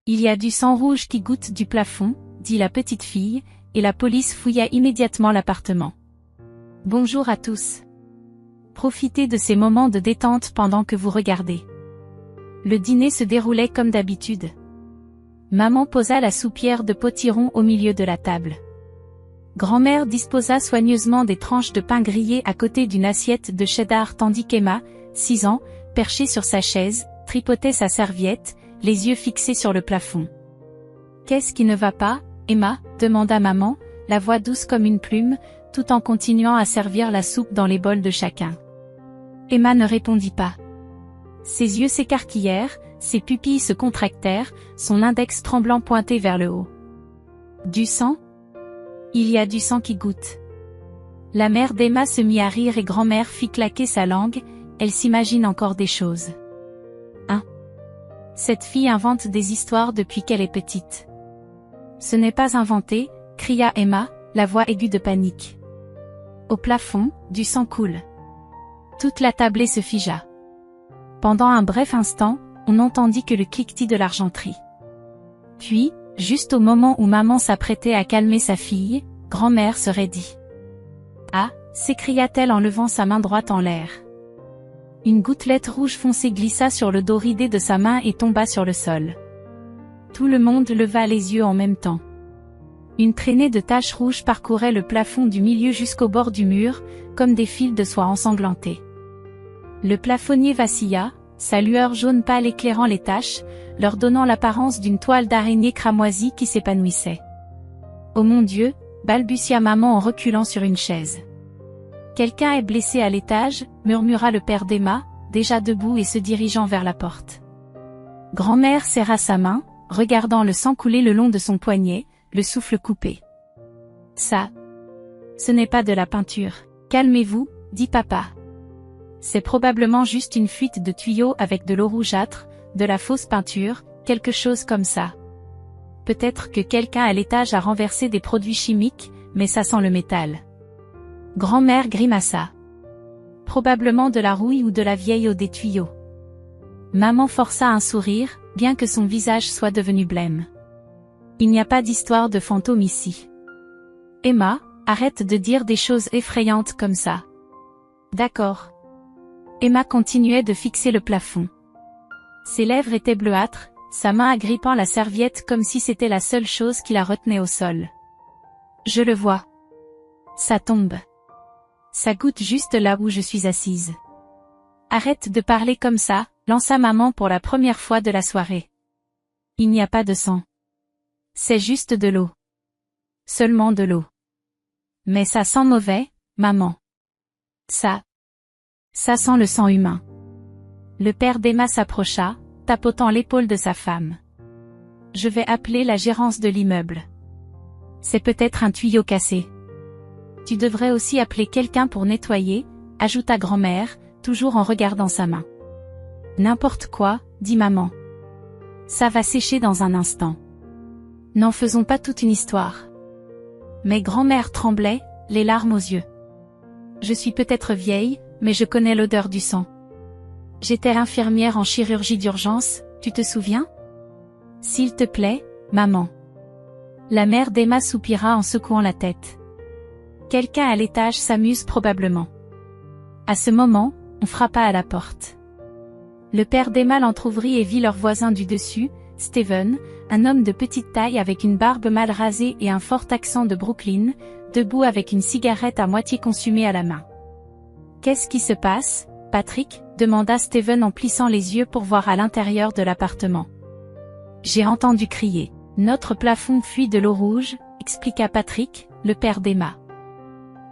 Il y a du sang rouge qui goutte du plafond, dit la petite fille, et la police fouilla immédiatement l'appartement. Bonjour à tous. Profitez de ces moments de détente pendant que vous regardez. Le dîner se déroulait comme d'habitude. Maman posa la soupière de potiron au milieu de la table. Grand-mère disposa soigneusement des tranches de pain grillé à côté d'une assiette de cheddar tandis qu'Emma, 6 ans, perchée sur sa chaise, tripotait sa serviette, les yeux fixés sur le plafond. « Qu'est-ce qui ne va pas, Emma ?» demanda maman, la voix douce comme une plume, tout en continuant à servir la soupe dans les bols de chacun. Emma ne répondit pas. Ses yeux s'écarquillèrent, ses pupilles se contractèrent, son index tremblant pointé vers le haut. « Du sang ? Il y a du sang qui goutte. » La mère d'Emma se mit à rire et grand-mère fit claquer sa langue, elle s'imagine encore des choses. Cette fille invente des histoires depuis qu'elle est petite. Ce n'est pas inventé, cria Emma, la voix aiguë de panique. Au plafond, du sang coule. Toute la tablée se figea. Pendant un bref instant, on n'entendit que le cliquetis de l'argenterie. Puis, juste au moment où maman s'apprêtait à calmer sa fille, grand-mère se raidit. « Ah !» s'écria-t-elle en levant sa main droite en l'air. Une gouttelette rouge foncé glissa sur le dos ridé de sa main et tomba sur le sol. Tout le monde leva les yeux en même temps. Une traînée de taches rouges parcourait le plafond du milieu jusqu'au bord du mur, comme des fils de soie ensanglantés. Le plafonnier vacilla, sa lueur jaune pâle éclairant les taches, leur donnant l'apparence d'une toile d'araignée cramoisie qui s'épanouissait. « Oh mon Dieu !» balbutia maman en reculant sur une chaise. « Quelqu'un est blessé à l'étage » murmura le père d'Emma, déjà debout et se dirigeant vers la porte. Grand-mère serra sa main, regardant le sang couler le long de son poignet, le souffle coupé. « Ça, ce n'est pas de la peinture. Calmez-vous, dit papa. C'est probablement juste une fuite de tuyaux avec de l'eau rougeâtre, de la fausse peinture, quelque chose comme ça. Peut-être que quelqu'un à l'étage a renversé des produits chimiques, mais ça sent le métal. » Grand-mère grimaça. Probablement de la rouille ou de la vieille eau des tuyaux. Maman força un sourire, bien que son visage soit devenu blême. Il n'y a pas d'histoire de fantôme ici. Emma, arrête de dire des choses effrayantes comme ça. D'accord. Emma continuait de fixer le plafond. Ses lèvres étaient bleuâtres, sa main agrippant la serviette comme si c'était la seule chose qui la retenait au sol. Je le vois. Ça tombe. Ça goutte juste là où je suis assise. Arrête de parler comme ça, lança maman pour la première fois de la soirée. Il n'y a pas de sang. C'est juste de l'eau. Seulement de l'eau. Mais ça sent mauvais, maman. Ça sent le sang humain. Le père d'Emma s'approcha, tapotant l'épaule de sa femme. Je vais appeler la gérance de l'immeuble. C'est peut-être un tuyau cassé. Tu devrais aussi appeler quelqu'un pour nettoyer, ajouta grand-mère, toujours en regardant sa main. N'importe quoi, dit maman. Ça va sécher dans un instant. N'en faisons pas toute une histoire. Mais grand-mère tremblait, les larmes aux yeux. Je suis peut-être vieille, mais je connais l'odeur du sang. J'étais infirmière en chirurgie d'urgence, tu te souviens? S'il te plaît, maman. La mère d'Emma soupira en secouant la tête. Quelqu'un à l'étage s'amuse probablement. À ce moment, on frappa à la porte. Le père d'Emma l'entr'ouvrit et vit leur voisin du dessus, Steven, un homme de petite taille avec une barbe mal rasée et un fort accent de Brooklyn, debout avec une cigarette à moitié consumée à la main. « Qu'est-ce qui se passe, Patrick ?» demanda Steven en plissant les yeux pour voir à l'intérieur de l'appartement. « J'ai entendu crier. Notre plafond fuit de l'eau rouge, » expliqua Patrick, le père d'Emma.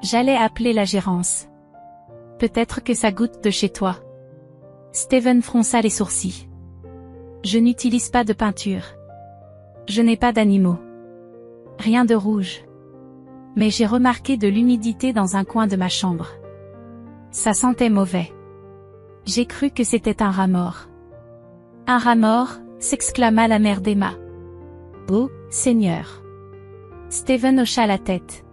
J'allais appeler la gérance. Peut-être que ça goutte de chez toi. Steven fronça les sourcils. Je n'utilise pas de peinture. Je n'ai pas d'animaux. Rien de rouge. Mais j'ai remarqué de l'humidité dans un coin de ma chambre. Ça sentait mauvais. J'ai cru que c'était un rat mort. Un rat mort, s'exclama la mère d'Emma. Oh, Seigneur. Steven hocha la tête.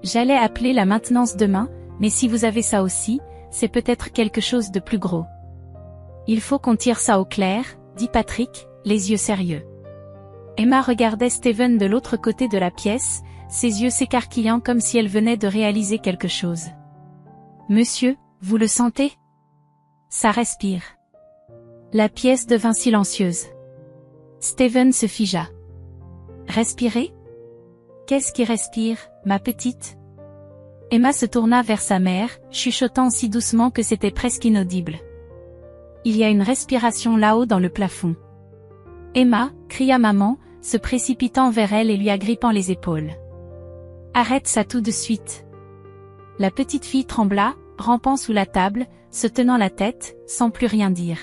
J'allais appeler la maintenance demain, mais si vous avez ça aussi, c'est peut-être quelque chose de plus gros. Il faut qu'on tire ça au clair, dit Patrick, les yeux sérieux. Emma regardait Steven de l'autre côté de la pièce, ses yeux s'écarquillant comme si elle venait de réaliser quelque chose. « Monsieur, vous le sentez ? » Ça respire. La pièce devint silencieuse. Steven se figea. « Respirer ? Qu'est-ce qui respire, ma petite ?» Emma se tourna vers sa mère, chuchotant si doucement que c'était presque inaudible. « Il y a une respiration là-haut dans le plafond. » Emma, cria maman, se précipitant vers elle et lui agrippant les épaules. « Arrête ça tout de suite. » La petite fille trembla, rampant sous la table, se tenant la tête, sans plus rien dire.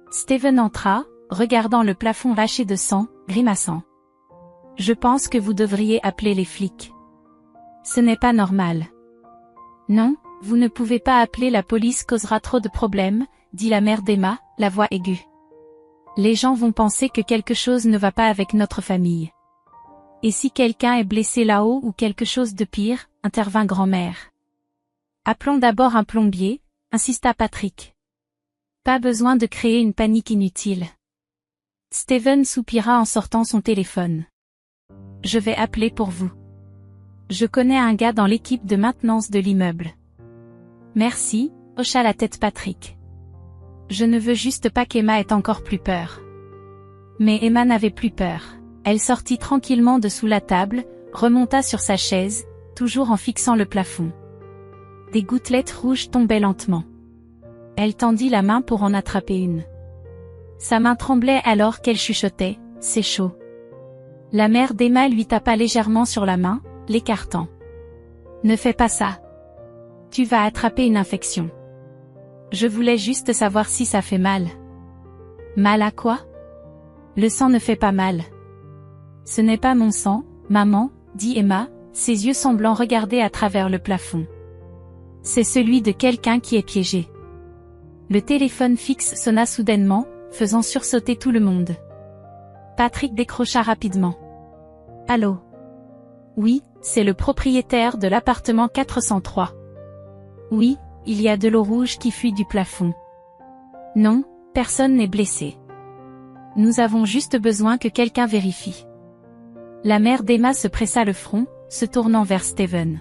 Steven entra, regardant le plafond taché de sang, grimaçant. « Je pense que vous devriez appeler les flics. Ce n'est pas normal. »« Non, vous ne pouvez pas appeler la police, causera trop de problèmes, » dit la mère d'Emma, la voix aiguë. « Les gens vont penser que quelque chose ne va pas avec notre famille. » « Et si quelqu'un est blessé là-haut ou quelque chose de pire, intervint grand-mère. « Appelons d'abord un plombier, » insista Patrick. « Pas besoin de créer une panique inutile. » Steven soupira en sortant son téléphone. « Je vais appeler pour vous. Je connais un gars dans l'équipe de maintenance de l'immeuble. »« Merci », hocha la tête Patrick. « Je ne veux juste pas qu'Emma ait encore plus peur. » Mais Emma n'avait plus peur. Elle sortit tranquillement de sous la table, remonta sur sa chaise, toujours en fixant le plafond. Des gouttelettes rouges tombaient lentement. Elle tendit la main pour en attraper une. Sa main tremblait alors qu'elle chuchotait, « C'est chaud. » La mère d'Emma lui tapa légèrement sur la main, l'écartant. « Ne fais pas ça. Tu vas attraper une infection. Je voulais juste savoir si ça fait mal. » « Mal à quoi ? » Le sang ne fait pas mal. Ce n'est pas mon sang, maman, dit Emma, ses yeux semblant regarder à travers le plafond. C'est celui de quelqu'un qui est piégé. Le téléphone fixe sonna soudainement, faisant sursauter tout le monde. Patrick décrocha rapidement. Allô ? Oui, c'est le propriétaire de l'appartement 403. Oui, il y a de l'eau rouge qui fuit du plafond. Non, personne n'est blessé. Nous avons juste besoin que quelqu'un vérifie. La mère d'Emma se pressa le front, se tournant vers Steven.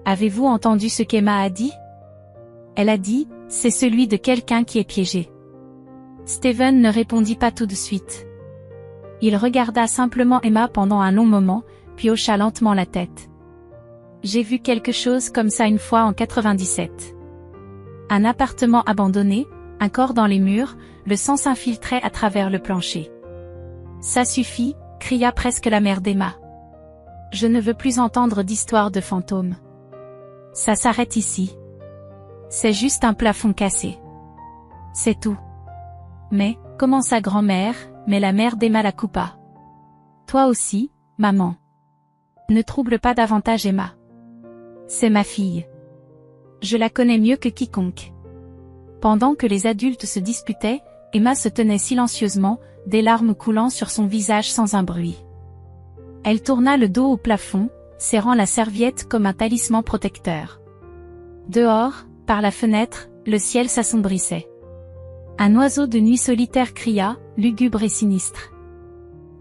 Avez-vous entendu ce qu'Emma a dit ? Elle a dit, c'est celui de quelqu'un qui est piégé. Steven ne répondit pas tout de suite. Il regarda simplement Emma pendant un long moment, puis hocha lentement la tête. J'ai vu quelque chose comme ça une fois en 97. Un appartement abandonné, un corps dans les murs, le sang s'infiltrait à travers le plancher. Ça suffit, cria presque la mère d'Emma. Je ne veux plus entendre d'histoires de fantômes. Ça s'arrête ici. C'est juste un plafond cassé. C'est tout. Mais, commença grand-mère, mais la mère d'Emma la coupa. Toi aussi, maman. Ne trouble pas davantage Emma. C'est ma fille. Je la connais mieux que quiconque. Pendant que les adultes se disputaient, Emma se tenait silencieusement, des larmes coulant sur son visage sans un bruit. Elle tourna le dos au plafond, serrant la serviette comme un talisman protecteur. Dehors, par la fenêtre, le ciel s'assombrissait. Un oiseau de nuit solitaire cria, lugubre et sinistre.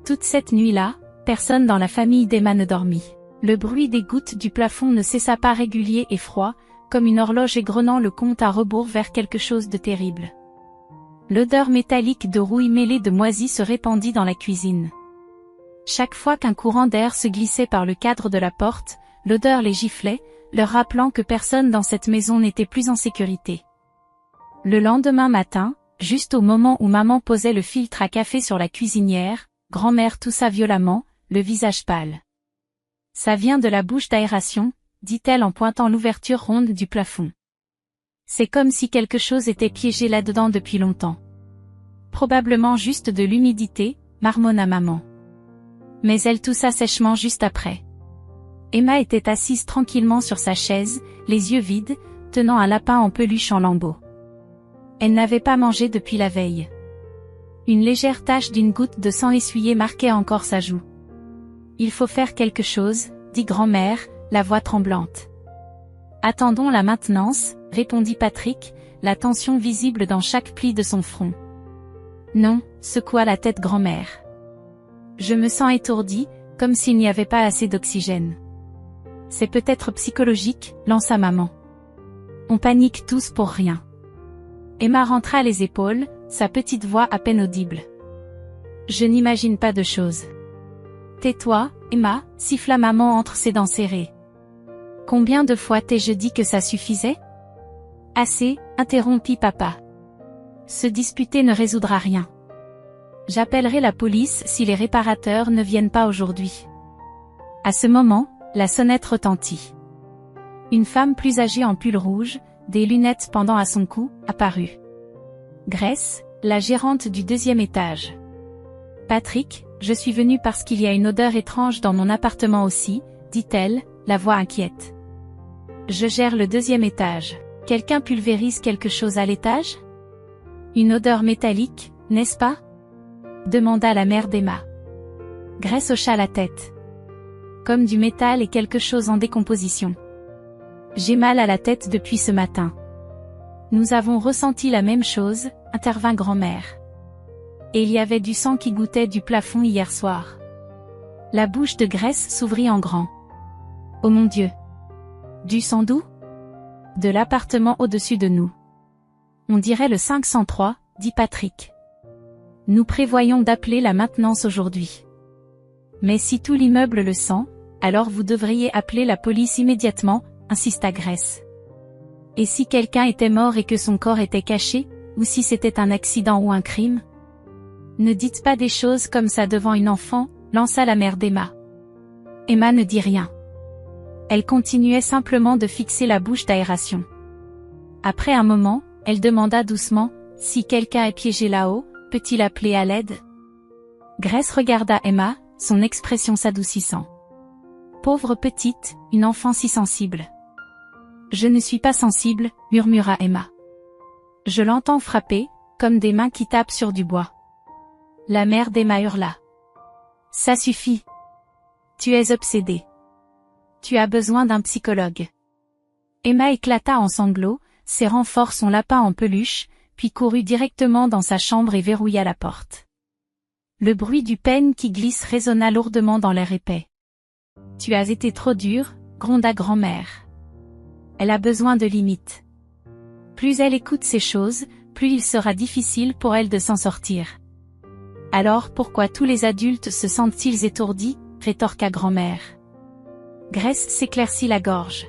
Toute cette nuit-là, personne dans la famille d'Emma ne dormit. Le bruit des gouttes du plafond ne cessa pas, régulier et froid, comme une horloge égrenant le compte à rebours vers quelque chose de terrible. L'odeur métallique de rouille mêlée de moisie se répandit dans la cuisine. Chaque fois qu'un courant d'air se glissait par le cadre de la porte, l'odeur les giflait, leur rappelant que personne dans cette maison n'était plus en sécurité. Le lendemain matin, juste au moment où maman posait le filtre à café sur la cuisinière, grand-mère toussa violemment, le visage pâle. « Ça vient de la bouche d'aération », dit-elle en pointant l'ouverture ronde du plafond. C'est comme si quelque chose était piégé là-dedans depuis longtemps. Probablement juste de l'humidité, marmonna maman. Mais elle toussa sèchement juste après. Emma était assise tranquillement sur sa chaise, les yeux vides, tenant un lapin en peluche en lambeaux. Elle n'avait pas mangé depuis la veille. Une légère tache d'une goutte de sang essuyée marquait encore sa joue. « Il faut faire quelque chose », dit grand-mère, la voix tremblante. « Attendons la maintenance », répondit Patrick, la tension visible dans chaque pli de son front. « Non », secoua la tête grand-mère. « Je me sens étourdie, comme s'il n'y avait pas assez d'oxygène. C'est peut-être psychologique, lança maman. On panique tous pour rien. Emma rentra les épaules, sa petite voix à peine audible. Je n'imagine pas de choses. Tais-toi, Emma, siffla maman entre ses dents serrées. Combien de fois t'ai-je dit que ça suffisait? Assez, interrompit papa. Se disputer ne résoudra rien. J'appellerai la police si les réparateurs ne viennent pas aujourd'hui. À ce moment, la sonnette retentit. Une femme plus âgée en pull rouge, des lunettes pendant à son cou, apparut. Grace, la gérante du 2e étage. Patrick, je suis venue parce qu'il y a une odeur étrange dans mon appartement aussi, dit-elle, la voix inquiète. Je gère le 2e étage. Quelqu'un pulvérise quelque chose à l'étage? Une odeur métallique, n'est-ce pas? Demanda la mère d'Emma. Grace hocha la tête. Comme du métal et quelque chose en décomposition. J'ai mal à la tête depuis ce matin. Nous avons ressenti la même chose, intervint grand-mère. Et il y avait du sang qui gouttait du plafond hier soir. La bouche de Grace s'ouvrit en grand. Oh mon Dieu! Du sang d'où? De l'appartement au-dessus de nous. On dirait le 503, dit Patrick. Nous prévoyons d'appeler la maintenance aujourd'hui. Mais si tout l'immeuble le sent, alors vous devriez appeler la police immédiatement, insista Grace. Et si quelqu'un était mort et que son corps était caché, ou si c'était un accident ou un crime? Ne dites pas des choses comme ça devant une enfant, lança la mère d'Emma. Emma ne dit rien. Elle continuait simplement de fixer la bouche d'aération. Après un moment, elle demanda doucement, si quelqu'un est piégé là-haut, peut-il appeler à l'aide? Grace regarda Emma, son expression s'adoucissant. Pauvre petite, une enfant si sensible. Je ne suis pas sensible, murmura Emma. Je l'entends frapper, comme des mains qui tapent sur du bois. La mère d'Emma hurla. Ça suffit. Tu es obsédée. Tu as besoin d'un psychologue. Emma éclata en sanglots, serrant fort son lapin en peluche, puis courut directement dans sa chambre et verrouilla la porte. Le bruit du peigne qui glisse résonna lourdement dans l'air épais. Tu as été trop dur, gronda grand-mère. Elle a besoin de limites. Plus elle écoute ces choses, plus il sera difficile pour elle de s'en sortir. Alors pourquoi tous les adultes se sentent-ils étourdis, rétorqua grand-mère. Grace s'éclaircit la gorge.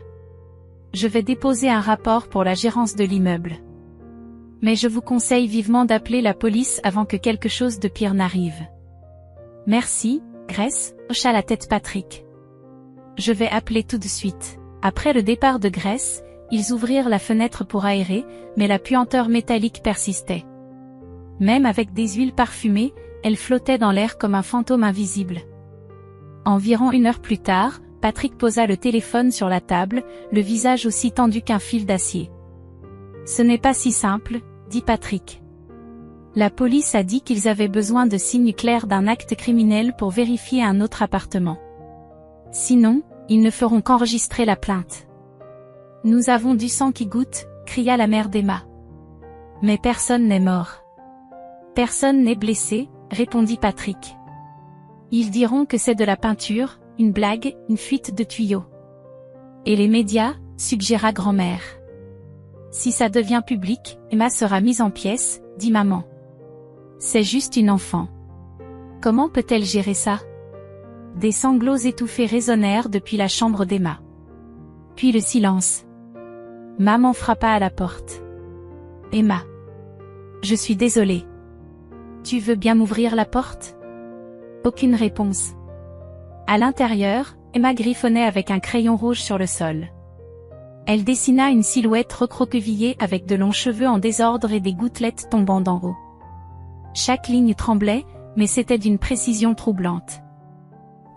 Je vais déposer un rapport pour la gérance de l'immeuble. Mais je vous conseille vivement d'appeler la police avant que quelque chose de pire n'arrive. Merci, Grace, hocha la tête Patrick. Je vais appeler tout de suite. Après le départ de Grace, ils ouvrirent la fenêtre pour aérer, mais la puanteur métallique persistait. Même avec des huiles parfumées, elle flottait dans l'air comme un fantôme invisible. Environ 1 heure plus tard, Patrick posa le téléphone sur la table, le visage aussi tendu qu'un fil d'acier. Ce n'est pas si simple, dit Patrick. La police a dit qu'ils avaient besoin de signes clairs d'un acte criminel pour vérifier un autre appartement. Sinon, ils ne feront qu'enregistrer la plainte. Nous avons du sang qui goutte, cria la mère d'Emma. Mais personne n'est mort. Personne n'est blessé, répondit Patrick. Ils diront que c'est de la peinture, une blague, une fuite de tuyaux. Et les médias, suggéra grand-mère. Si ça devient public, Emma sera mise en pièces, dit maman. C'est juste une enfant. Comment peut-elle gérer ça? Des sanglots étouffés résonnèrent depuis la chambre d'Emma. Puis le silence. Maman frappa à la porte. Emma. Je suis désolée. Tu veux bien m'ouvrir la porte? Aucune réponse. À l'intérieur, Emma griffonnait avec un crayon rouge sur le sol. Elle dessina une silhouette recroquevillée avec de longs cheveux en désordre et des gouttelettes tombant d'en haut. Chaque ligne tremblait, mais c'était d'une précision troublante.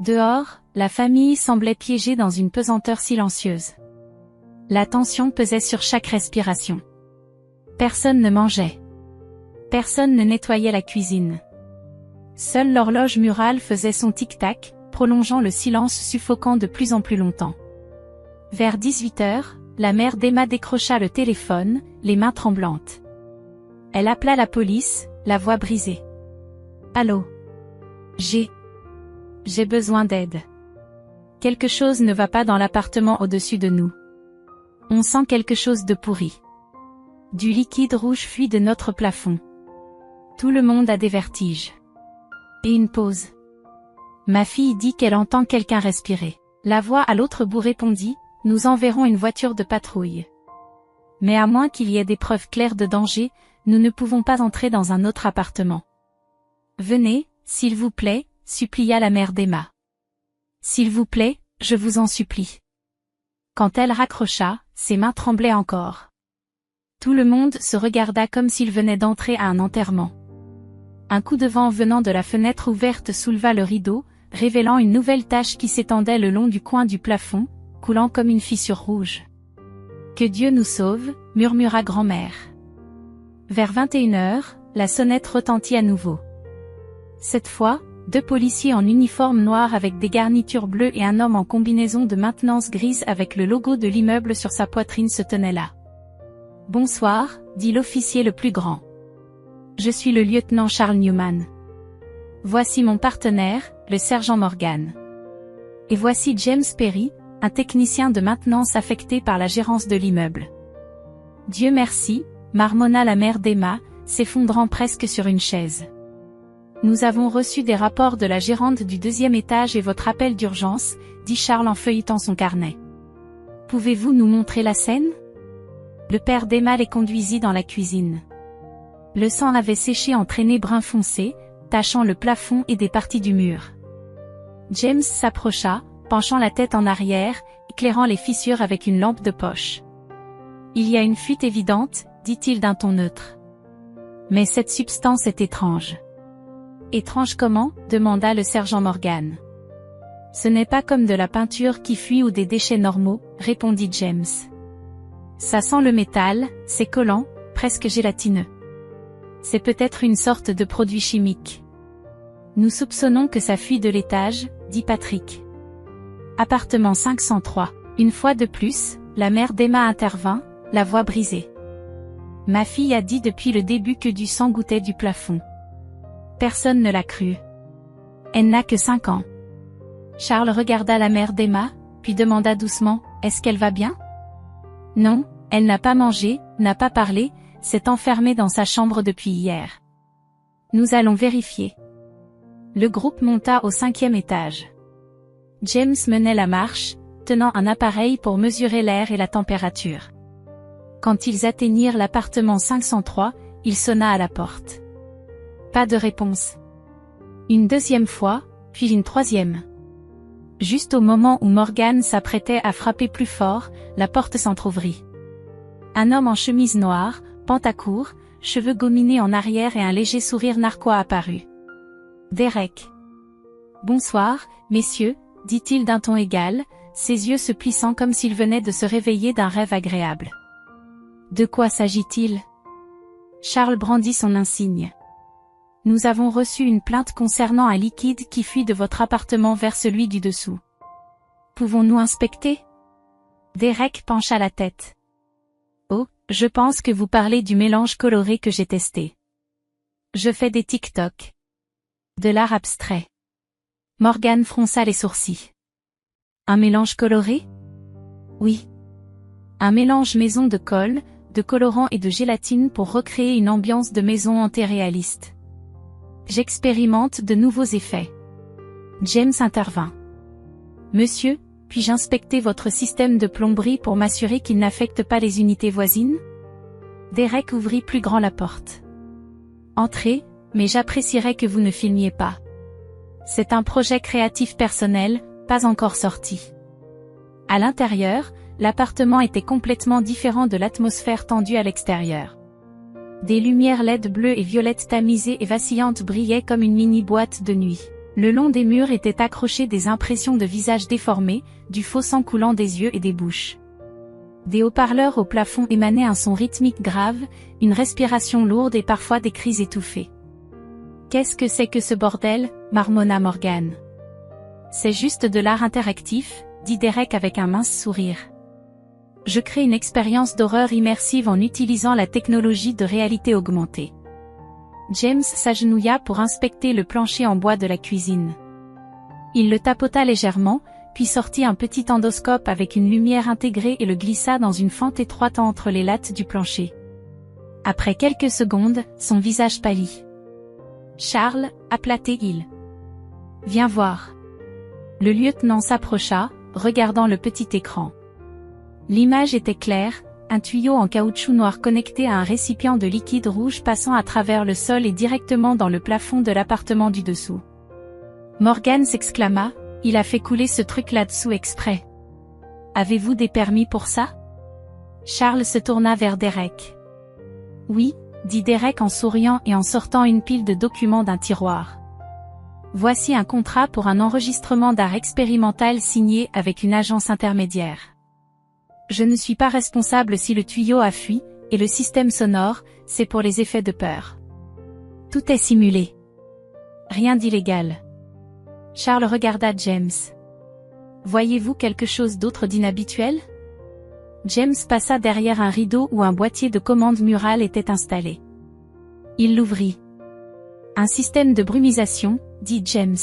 Dehors, la famille semblait piégée dans une pesanteur silencieuse. La tension pesait sur chaque respiration. Personne ne mangeait. Personne ne nettoyait la cuisine. Seule l'horloge murale faisait son tic-tac, prolongeant le silence suffocant de plus en plus longtemps. Vers 18 heures, la mère d'Emma décrocha le téléphone, les mains tremblantes. Elle appela la police, la voix brisée. Allô? J'ai besoin d'aide. Quelque chose ne va pas dans l'appartement au-dessus de nous. On sent quelque chose de pourri. Du liquide rouge fuit de notre plafond. Tout le monde a des vertiges. Et une pause. Ma fille dit qu'elle entend quelqu'un respirer. La voix à l'autre bout répondit, nous enverrons une voiture de patrouille. Mais à moins qu'il y ait des preuves claires de danger, nous ne pouvons pas entrer dans un autre appartement. Venez, s'il vous plaît, supplia la mère d'Emma. S'il vous plaît, je vous en supplie. Quand elle raccrocha, ses mains tremblaient encore. Tout le monde se regarda comme s'il venait d'entrer à un enterrement. Un coup de vent venant de la fenêtre ouverte souleva le rideau, révélant une nouvelle tache qui s'étendait le long du coin du plafond, coulant comme une fissure rouge. « Que Dieu nous sauve », murmura grand-mère. Vers 21h, la sonnette retentit à nouveau. Cette fois, 2 policiers en uniforme noir avec des garnitures bleues et un homme en combinaison de maintenance grise avec le logo de l'immeuble sur sa poitrine se tenaient là. « Bonsoir », dit l'officier le plus grand. « Je suis le lieutenant Charles Newman. Voici mon partenaire, le sergent Morgan. Et voici James Perry, un technicien de maintenance affecté par la gérance de l'immeuble. » Dieu merci, marmonna la mère d'Emma, s'effondrant presque sur une chaise. Nous avons reçu des rapports de la gérante du 2e étage et votre appel d'urgence, dit Charles en feuilletant son carnet. Pouvez-vous nous montrer la scène? Le père d'Emma les conduisit dans la cuisine. Le sang avait séché en traînées brun foncé, tachant le plafond et des parties du mur. James s'approcha, penchant la tête en arrière, éclairant les fissures avec une lampe de poche. Il y a une fuite évidente, dit-il d'un ton neutre. Mais cette substance est étrange. Étrange comment? Demanda le sergent Morgan. Ce n'est pas comme de la peinture qui fuit ou des déchets normaux, répondit James. Ça sent le métal, c'est collant, presque gélatineux. C'est peut-être une sorte de produit chimique. Nous soupçonnons que ça fuit de l'étage, dit Patrick. Appartement 503. Une fois de plus, la mère d'Emma intervint, la voix brisée. Ma fille a dit depuis le début que du sang goûtait du plafond. Personne ne l'a cru. Elle n'a que 5 ans. Charles regarda la mère d'Emma, puis demanda doucement, est-ce qu'elle va bien? Non, elle n'a pas mangé, n'a pas parlé, s'est enfermée dans sa chambre depuis hier. Nous allons vérifier. Le groupe monta au 5e étage. James menait la marche, tenant un appareil pour mesurer l'air et la température. Quand ils atteignirent l'appartement 503, il sonna à la porte. Pas de réponse. Une 2e fois, puis une 3e. Juste au moment où Morgan s'apprêtait à frapper plus fort, la porte s'entr'ouvrit. Un homme en chemise noire, pantacourt, cheveux gominés en arrière et un léger sourire narquois apparut. Derek. Bonsoir, messieurs, dit-il d'un ton égal, ses yeux se plissant comme s'il venait de se réveiller d'un rêve agréable. De quoi s'agit-il? Charles brandit son insigne. Nous avons reçu une plainte concernant un liquide qui fuit de votre appartement vers celui du dessous. Pouvons-nous inspecter? Derek pencha la tête. Oh, je pense que vous parlez du mélange coloré que j'ai testé. Je fais des TikTok. De l'art abstrait. Morgan fronça les sourcils. Un mélange coloré? Oui. Un mélange maison de colle, de colorant et de gélatine pour recréer une ambiance de maison antéréaliste. J'expérimente de nouveaux effets. James intervint. Monsieur, puis-je inspecter votre système de plomberie pour m'assurer qu'il n'affecte pas les unités voisines? Derek ouvrit plus grand la porte. Entrez, mais j'apprécierais que vous ne filmiez pas. C'est un projet créatif personnel, pas encore sorti. À l'intérieur, l'appartement était complètement différent de l'atmosphère tendue à l'extérieur. Des lumières LED bleues et violettes tamisées et vacillantes brillaient comme une mini-boîte de nuit. Le long des murs étaient accrochées des impressions de visages déformés, du faux sang coulant des yeux et des bouches. Des haut-parleurs au plafond émanaient un son rythmique grave, une respiration lourde et parfois des cris étouffés. « Qu'est-ce que c'est que ce bordel ?» marmonna Morgan. « C'est juste de l'art interactif, » dit Derek avec un mince sourire. Je crée une expérience d'horreur immersive en utilisant la technologie de réalité augmentée. James s'agenouilla pour inspecter le plancher en bois de la cuisine. Il le tapota légèrement, puis sortit un petit endoscope avec une lumière intégrée et le glissa dans une fente étroite entre les lattes du plancher. Après quelques secondes, son visage pâlit. « Charles, appelait-il. Viens voir. » Le lieutenant s'approcha, regardant le petit écran. L'image était claire, un tuyau en caoutchouc noir connecté à un récipient de liquide rouge passant à travers le sol et directement dans le plafond de l'appartement du dessous. Morgan s'exclama, « Il a fait couler ce truc là-dessous exprès. Avez-vous des permis pour ça ?» Charles se tourna vers Derek. « Oui, » dit Derek en souriant et en sortant une pile de documents d'un tiroir. « Voici un contrat pour un enregistrement d'art expérimental signé avec une agence intermédiaire. Je ne suis pas responsable si le tuyau a fui, et le système sonore, c'est pour les effets de peur. Tout est simulé. Rien d'illégal. » Charles regarda James. « Voyez-vous quelque chose d'autre d'inhabituel ?» James passa derrière un rideau où un boîtier de commande mural était installé. Il l'ouvrit. « Un système de brumisation, » dit James.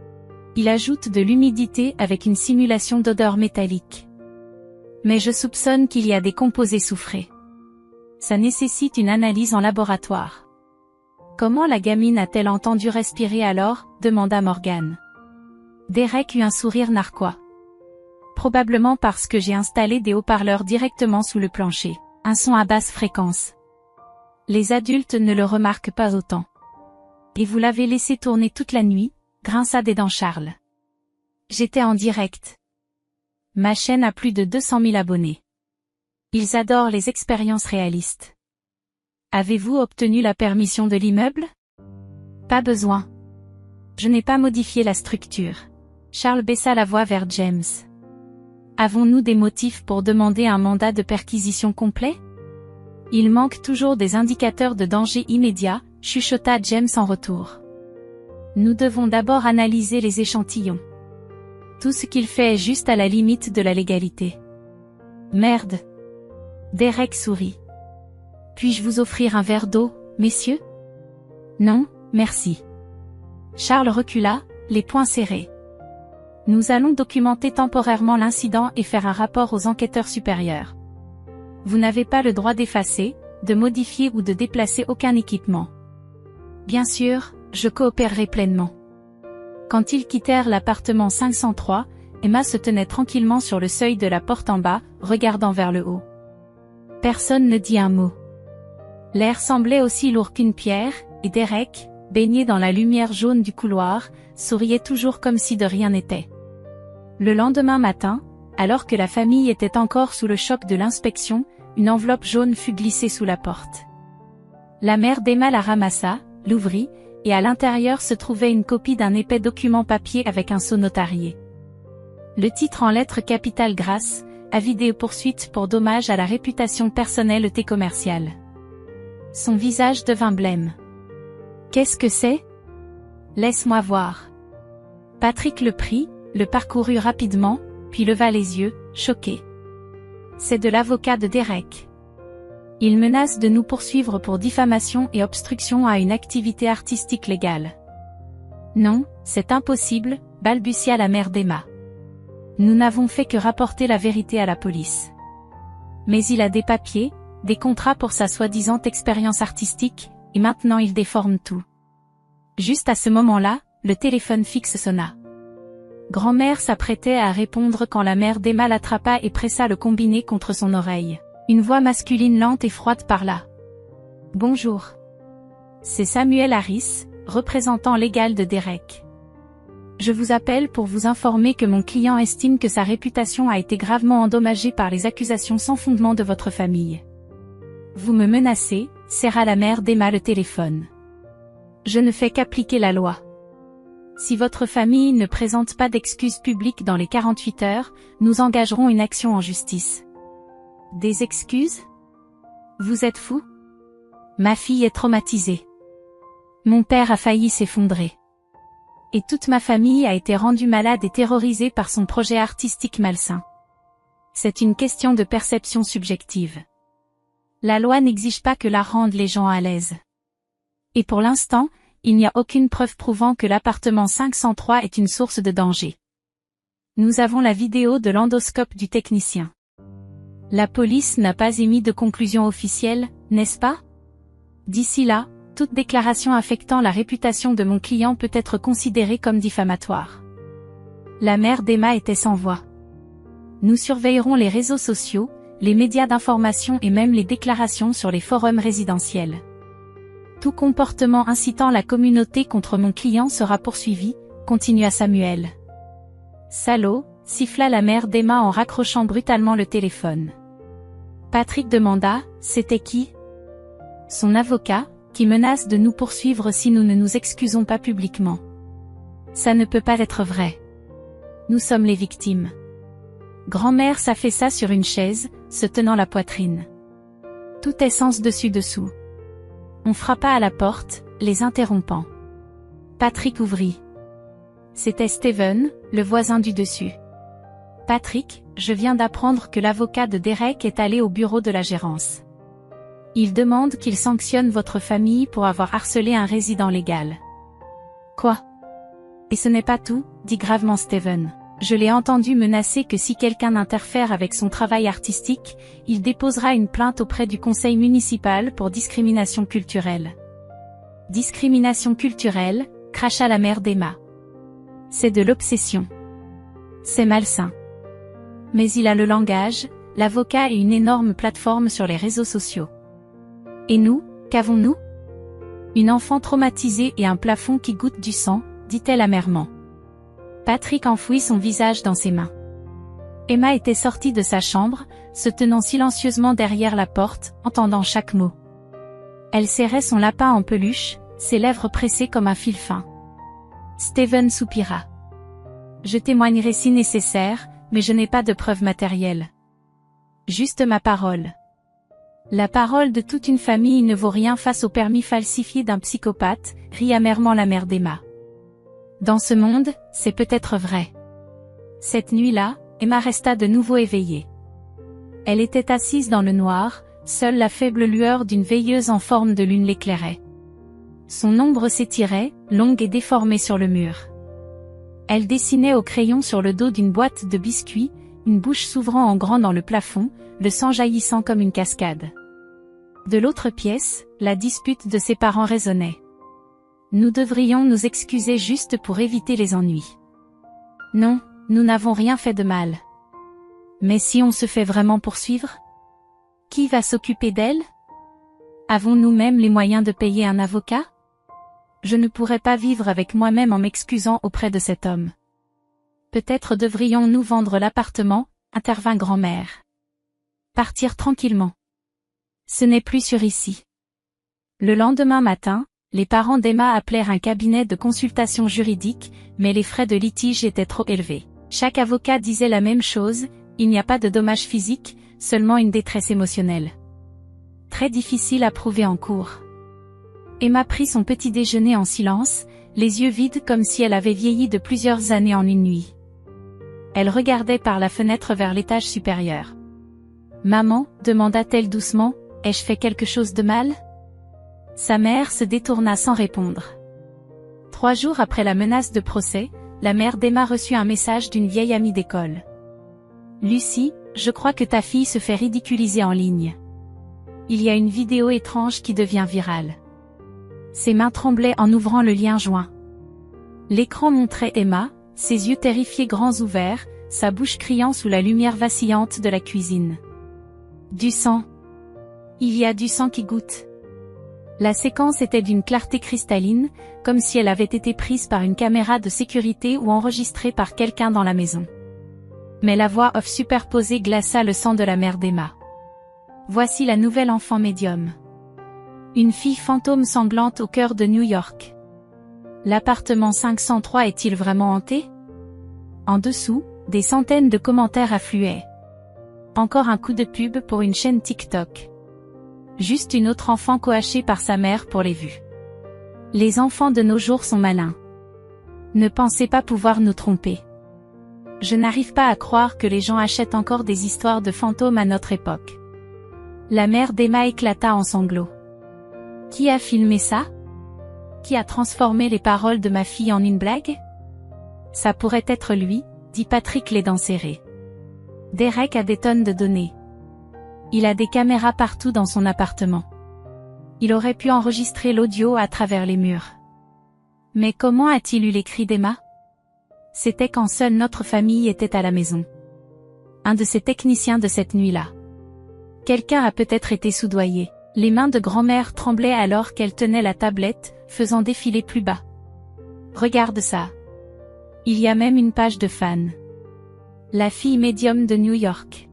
« Il ajoute de l'humidité avec une simulation d'odeur métallique. Mais je soupçonne qu'il y a des composés soufrés. Ça nécessite une analyse en laboratoire. » « Comment la gamine a-t-elle entendu respirer alors ?» demanda Morgan. Derek eut un sourire narquois. « Probablement parce que j'ai installé des haut-parleurs directement sous le plancher. Un son à basse fréquence. Les adultes ne le remarquent pas autant. »« Et vous l'avez laissé tourner toute la nuit ?» grinça des dents Charles. « J'étais en direct. Ma chaîne a plus de 200 000 abonnés. Ils adorent les expériences réalistes. Avez-vous obtenu la permission de l'immeuble ? Pas besoin. Je n'ai pas modifié la structure. » Charles baissa la voix vers James. « Avons-nous des motifs pour demander un mandat de perquisition complet ? Il manque toujours des indicateurs de danger immédiat, chuchota James en retour. Nous devons d'abord analyser les échantillons. Tout ce qu'il fait est juste à la limite de la légalité. Merde. Derek sourit. Puis-je vous offrir un verre d'eau, messieurs ? Non, merci. Charles recula, les poings serrés. Nous allons documenter temporairement l'incident et faire un rapport aux enquêteurs supérieurs. Vous n'avez pas le droit d'effacer, de modifier ou de déplacer aucun équipement. Bien sûr, je coopérerai pleinement. Quand ils quittèrent l'appartement 503, Emma se tenait tranquillement sur le seuil de la porte en bas, regardant vers le haut. Personne ne dit un mot. L'air semblait aussi lourd qu'une pierre, et Derek, baigné dans la lumière jaune du couloir, souriait toujours comme si de rien n'était. Le lendemain matin, alors que la famille était encore sous le choc de l'inspection, une enveloppe jaune fut glissée sous la porte. La mère d'Emma la ramassa, l'ouvrit, et à l'intérieur se trouvait une copie d'un épais document papier avec un sceau notarié. Le titre en lettres capitales grasses, avis de poursuite pour dommage à la réputation personnelle et commerciale. Son visage devint blême. « Qu'est-ce que c'est ? Laisse-moi voir. » Patrick le prit, le parcourut rapidement, puis leva les yeux, choqué. « C'est de l'avocat de Derek. Il menace de nous poursuivre pour diffamation et obstruction à une activité artistique légale. »« Non, c'est impossible, » balbutia la mère d'Emma. « Nous n'avons fait que rapporter la vérité à la police. Mais il a des papiers, des contrats pour sa soi-disant expérience artistique, et maintenant il déforme tout. » Juste à ce moment-là, le téléphone fixe sonna. Grand-mère s'apprêtait à répondre quand la mère d'Emma l'attrapa et pressa le combiné contre son oreille. Une voix masculine lente et froide parla. « Bonjour. C'est Samuel Harris, représentant légal de Derek. Je vous appelle pour vous informer que mon client estime que sa réputation a été gravement endommagée par les accusations sans fondement de votre famille. Vous me menacez, » serra la mère d'Emma le téléphone. « Je ne fais qu'appliquer la loi. Si votre famille ne présente pas d'excuses publiques dans les 48 heures, nous engagerons une action en justice. » Des excuses ? Vous êtes fou ? Ma fille est traumatisée. Mon père a failli s'effondrer. Et toute ma famille a été rendue malade et terrorisée par son projet artistique malsain. C'est une question de perception subjective. La loi n'exige pas que l'art rende les gens à l'aise. Et pour l'instant, il n'y a aucune preuve prouvant que l'appartement 503 est une source de danger. Nous avons la vidéo de l'endoscope du technicien. La police n'a pas émis de conclusion officielle, n'est-ce pas? D'ici là, toute déclaration affectant la réputation de mon client peut être considérée comme diffamatoire. La mère d'Emma était sans voix. Nous surveillerons les réseaux sociaux, les médias d'information et même les déclarations sur les forums résidentiels. Tout comportement incitant la communauté contre mon client sera poursuivi, continua Samuel. Salaud, siffla la mère d'Emma en raccrochant brutalement le téléphone. Patrick demanda, c'était qui? Son avocat, qui menace de nous poursuivre si nous ne nous excusons pas publiquement. Ça ne peut pas être vrai. Nous sommes les victimes. Grand-mère s'affaissa sur une chaise, se tenant la poitrine. Tout est sens dessus-dessous. On frappa à la porte, les interrompant. Patrick ouvrit. C'était Steven, le voisin du dessus. Patrick, je viens d'apprendre que l'avocat de Derek est allé au bureau de la gérance. Il demande qu'il sanctionne votre famille pour avoir harcelé un résident légal. Quoi? Et ce n'est pas tout, dit gravement Steven. Je l'ai entendu menacer que si quelqu'un interfère avec son travail artistique, il déposera une plainte auprès du conseil municipal pour discrimination culturelle. Discrimination culturelle, cracha la mère d'Emma. C'est de l'obsession. C'est malsain. Mais il a le langage, l'avocat et une énorme plateforme sur les réseaux sociaux. Et nous, qu'avons-nous? Une enfant traumatisée et un plafond qui goûte du sang, dit-elle amèrement. Patrick enfouit son visage dans ses mains. Emma était sortie de sa chambre, se tenant silencieusement derrière la porte, entendant chaque mot. Elle serrait son lapin en peluche, ses lèvres pressées comme un fil fin. Steven soupira. Je témoignerai si nécessaire, mais je n'ai pas de preuves matérielles. Juste ma parole. La parole de toute une famille ne vaut rien face au permis falsifié d'un psychopathe, rit amèrement la mère d'Emma. Dans ce monde, c'est peut-être vrai. Cette nuit-là, Emma resta de nouveau éveillée. Elle était assise dans le noir, seule la faible lueur d'une veilleuse en forme de lune l'éclairait. Son ombre s'étirait, longue et déformée sur le mur. Elle dessinait au crayon sur le dos d'une boîte de biscuits, une bouche s'ouvrant en grand dans le plafond, le sang jaillissant comme une cascade. De l'autre pièce, la dispute de ses parents résonnait. Nous devrions nous excuser juste pour éviter les ennuis. Non, nous n'avons rien fait de mal. Mais si on se fait vraiment poursuivre? Qui va s'occuper d'elle? Avons-nous même les moyens de payer un avocat? Je ne pourrais pas vivre avec moi-même en m'excusant auprès de cet homme. Peut-être devrions-nous vendre l'appartement, intervint grand-mère. Partir tranquillement. Ce n'est plus sûr ici. Le lendemain matin, les parents d'Emma appelèrent un cabinet de consultation juridique, mais les frais de litige étaient trop élevés. Chaque avocat disait la même chose, il n'y a pas de dommages physiques, seulement une détresse émotionnelle. Très difficile à prouver en cours. Emma prit son petit déjeuner en silence, les yeux vides comme si elle avait vieilli de plusieurs années en une nuit. Elle regardait par la fenêtre vers l'étage supérieur. « Maman, demanda-t-elle doucement, ai-je fait quelque chose de mal ?» Sa mère se détourna sans répondre. 3 jours après la menace de procès, la mère d'Emma reçut un message d'une vieille amie d'école. « Lucie, je crois que ta fille se fait ridiculiser en ligne. Il y a une vidéo étrange qui devient virale. » Ses mains tremblaient en ouvrant le lien joint. L'écran montrait Emma, ses yeux terrifiés grands ouverts, sa bouche criant sous la lumière vacillante de la cuisine. Du sang. Il y a du sang qui goutte. La séquence était d'une clarté cristalline, comme si elle avait été prise par une caméra de sécurité ou enregistrée par quelqu'un dans la maison. Mais la voix off superposée glaça le sang de la mère d'Emma. Voici la nouvelle enfant médium. Une fille fantôme sanglante au cœur de New York. L'appartement 503 est-il vraiment hanté? En dessous, des centaines de commentaires affluaient. Encore un coup de pub pour une chaîne TikTok. Juste une autre enfant coachée par sa mère pour les vues. Les enfants de nos jours sont malins. Ne pensez pas pouvoir nous tromper. Je n'arrive pas à croire que les gens achètent encore des histoires de fantômes à notre époque. La mère d'Emma éclata en sanglots. Qui a filmé ça? Qui a transformé les paroles de ma fille en une blague? Ça pourrait être lui, dit Patrick les dents serrées. Derek a des tonnes de données. Il a des caméras partout dans son appartement. Il aurait pu enregistrer l'audio à travers les murs. Mais comment a-t-il eu les cris d'Emma? C'était quand seule notre famille était à la maison. Un de ces techniciens de cette nuit-là. Quelqu'un a peut-être été soudoyé. Les mains de grand-mère tremblaient alors qu'elle tenait la tablette, faisant défiler plus bas. Regarde ça. Il y a même une page de fans. La fille médium de New York.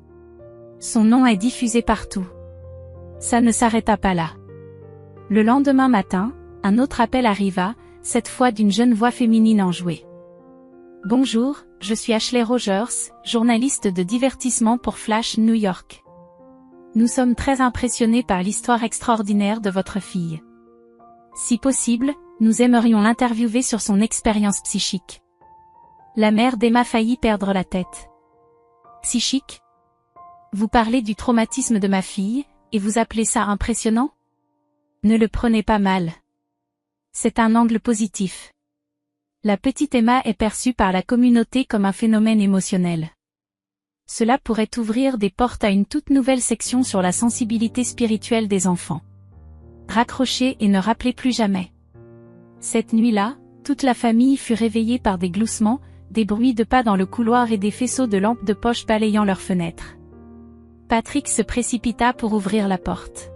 Son nom est diffusé partout. Ça ne s'arrêta pas là. Le lendemain matin, un autre appel arriva, cette fois d'une jeune voix féminine enjouée. Bonjour, je suis Ashley Rogers, journaliste de divertissement pour Flash New York. Nous sommes très impressionnés par l'histoire extraordinaire de votre fille. Si possible, nous aimerions l'interviewer sur son expérience psychique. La mère d'Emma faillit perdre la tête. Psychique? Vous parlez du traumatisme de ma fille, et vous appelez ça impressionnant? Ne le prenez pas mal. C'est un angle positif. La petite Emma est perçue par la communauté comme un phénomène émotionnel. Cela pourrait ouvrir des portes à une toute nouvelle section sur la sensibilité spirituelle des enfants. Raccrochez et ne rappelez plus jamais. Cette nuit-là, toute la famille fut réveillée par des gloussements, des bruits de pas dans le couloir et des faisceaux de lampes de poche balayant leurs fenêtres. Patrick se précipita pour ouvrir la porte.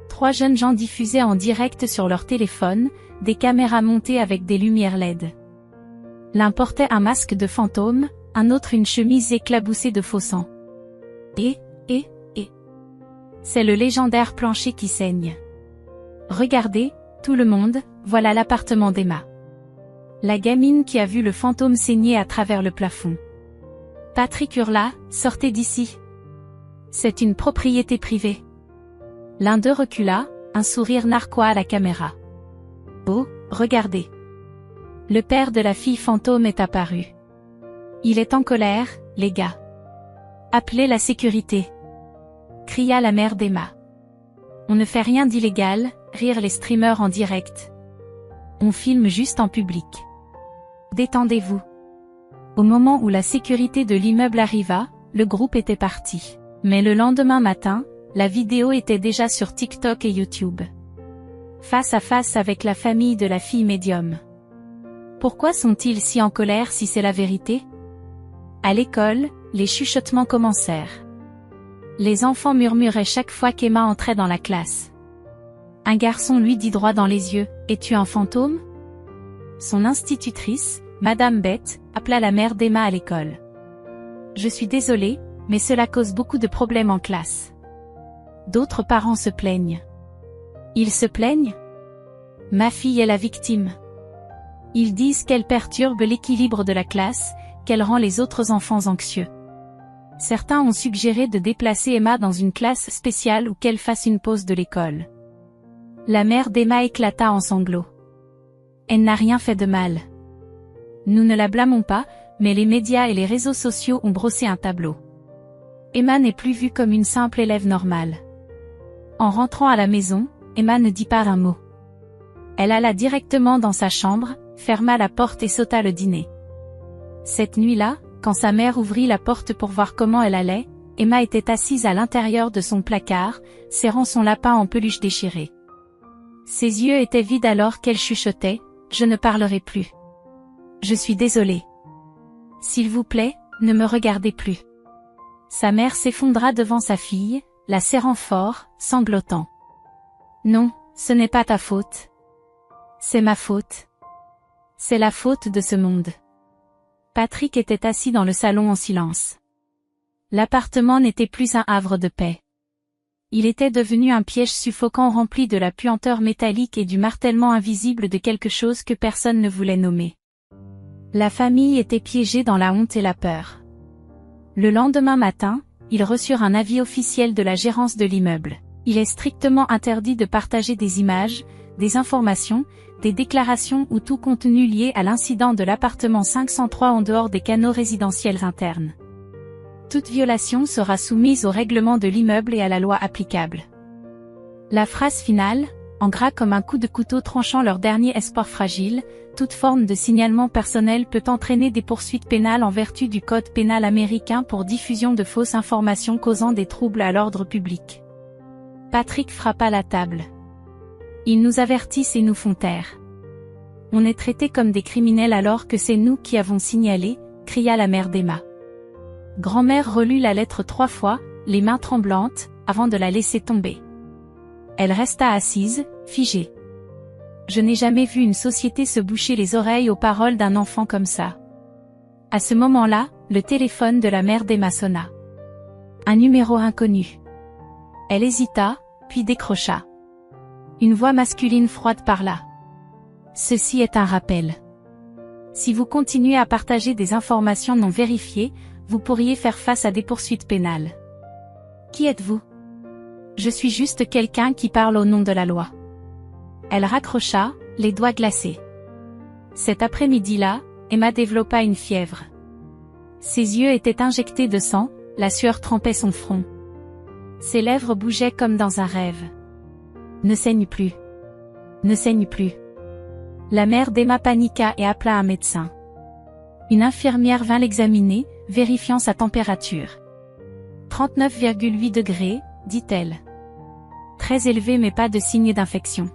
3 jeunes gens diffusaient en direct sur leur téléphone, des caméras montées avec des lumières LED. L'un portait un masque de fantôme, un autre une chemise éclaboussée de faux sang. Et. C'est le légendaire plancher qui saigne. Regardez, tout le monde, voilà l'appartement d'Emma. La gamine qui a vu le fantôme saigner à travers le plafond. Patrick hurla, sortez d'ici. C'est une propriété privée. L'un d'eux recula, un sourire narquois à la caméra. Oh, regardez. Le père de la fille fantôme est apparu. Il est en colère, les gars. Appelez la sécurité. Cria la mère d'Emma. On ne fait rien d'illégal, rirent les streamers en direct. On filme juste en public. Détendez-vous. Au moment où la sécurité de l'immeuble arriva, le groupe était parti. Mais le lendemain matin, la vidéo était déjà sur TikTok et YouTube. Face à face avec la famille de la fille médium. Pourquoi sont-ils si en colère si c'est la vérité? À l'école, les chuchotements commencèrent. Les enfants murmuraient chaque fois qu'Emma entrait dans la classe. Un garçon lui dit droit dans les yeux, « Es-tu un fantôme ?» Son institutrice, Madame Beth, appela la mère d'Emma à l'école. « Je suis désolée, mais cela cause beaucoup de problèmes en classe. » D'autres parents se plaignent. Ils se plaignent? Ma fille est la victime. Ils disent qu'elle perturbe l'équilibre de la classe, qu'elle rend les autres enfants anxieux. Certains ont suggéré de déplacer Emma dans une classe spéciale ou qu'elle fasse une pause de l'école. La mère d'Emma éclata en sanglots. Elle n'a rien fait de mal. Nous ne la blâmons pas, mais les médias et les réseaux sociaux ont brossé un tableau. Emma n'est plus vue comme une simple élève normale. En rentrant à la maison, Emma ne dit pas un mot. Elle alla directement dans sa chambre, ferma la porte et sauta le dîner. Cette nuit-là, quand sa mère ouvrit la porte pour voir comment elle allait, Emma était assise à l'intérieur de son placard, serrant son lapin en peluche déchiré. Ses yeux étaient vides alors qu'elle chuchotait, « Je ne parlerai plus. Je suis désolée. S'il vous plaît, ne me regardez plus. » Sa mère s'effondra devant sa fille, la serrant fort, sanglotant. « Non, ce n'est pas ta faute. C'est ma faute. C'est la faute de ce monde. » Patrick était assis dans le salon en silence. L'appartement n'était plus un havre de paix. Il était devenu un piège suffocant rempli de la puanteur métallique et du martèlement invisible de quelque chose que personne ne voulait nommer. La famille était piégée dans la honte et la peur. Le lendemain matin, ils reçurent un avis officiel de la gérance de l'immeuble. Il est strictement interdit de partager des images, des informations, des déclarations ou tout contenu lié à l'incident de l'appartement 503 en dehors des canaux résidentiels internes. Toute violation sera soumise au règlement de l'immeuble et à la loi applicable. La phrase finale, en gras comme un coup de couteau tranchant leur dernier espoir fragile. Toute forme de signalement personnel peut entraîner des poursuites pénales en vertu du Code pénal américain pour diffusion de fausses informations causant des troubles à l'ordre public. Patrick frappa la table. Ils nous avertissent et nous font taire. On est traités comme des criminels alors que c'est nous qui avons signalé, cria la mère d'Emma. Grand-mère relut la lettre 3 fois, les mains tremblantes, avant de la laisser tomber. Elle resta assise, figée. Je n'ai jamais vu une société se boucher les oreilles aux paroles d'un enfant comme ça. À ce moment-là, le téléphone de la mère d'Emma sonna. Un numéro inconnu. Elle hésita, puis décrocha. Une voix masculine froide parla. Ceci est un rappel. Si vous continuez à partager des informations non vérifiées, vous pourriez faire face à des poursuites pénales. Qui êtes-vous? Je suis juste quelqu'un qui parle au nom de la loi. Elle raccrocha, les doigts glacés. Cet après-midi-là, Emma développa une fièvre. Ses yeux étaient injectés de sang, la sueur trempait son front. Ses lèvres bougeaient comme dans un rêve. Ne saigne plus. Ne saigne plus. La mère d'Emma paniqua et appela un médecin. Une infirmière vint l'examiner, vérifiant sa température. 39,8 degrés, dit-elle. Très élevé mais pas de signe d'infection.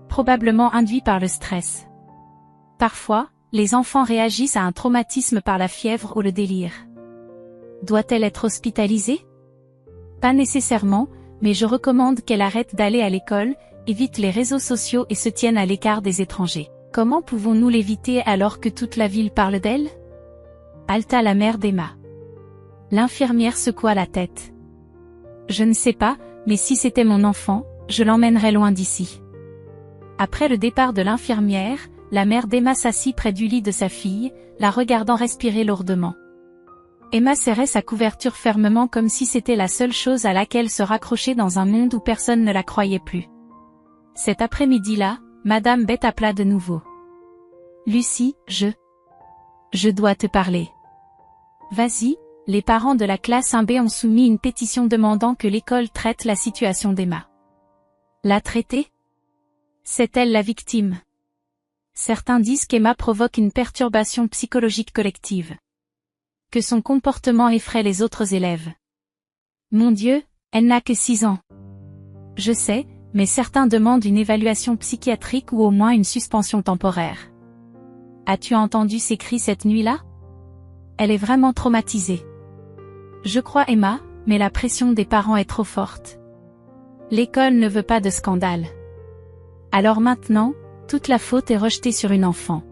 Probablement induit par le stress. Parfois, les enfants réagissent à un traumatisme par la fièvre ou le délire. Doit-elle être hospitalisée? Pas nécessairement, mais je recommande qu'elle arrête d'aller à l'école, évite les réseaux sociaux et se tienne à l'écart des étrangers. Comment pouvons-nous l'éviter alors que toute la ville parle d'elle? Halta la mère d'Emma. L'infirmière secoua la tête. Je ne sais pas, mais si c'était mon enfant, je l'emmènerais loin d'ici. Après le départ de l'infirmière, la mère d'Emma s'assit près du lit de sa fille, la regardant respirer lourdement. Emma serrait sa couverture fermement comme si c'était la seule chose à laquelle se raccrocher dans un monde où personne ne la croyait plus. Cet après-midi-là, Madame Beth appela de nouveau. Lucie, je dois te parler. Vas-y, les parents de la classe 1B ont soumis une pétition demandant que l'école traite la situation d'Emma. La traiter? C'est elle la victime. Certains disent qu'Emma provoque une perturbation psychologique collective. Que son comportement effraie les autres élèves. Mon Dieu, elle n'a que 6 ans. Je sais, mais certains demandent une évaluation psychiatrique ou au moins une suspension temporaire. As-tu entendu ses cris cette nuit-là? Elle est vraiment traumatisée. Je crois Emma, mais la pression des parents est trop forte. L'école ne veut pas de scandale. Alors maintenant, toute la faute est rejetée sur une enfant.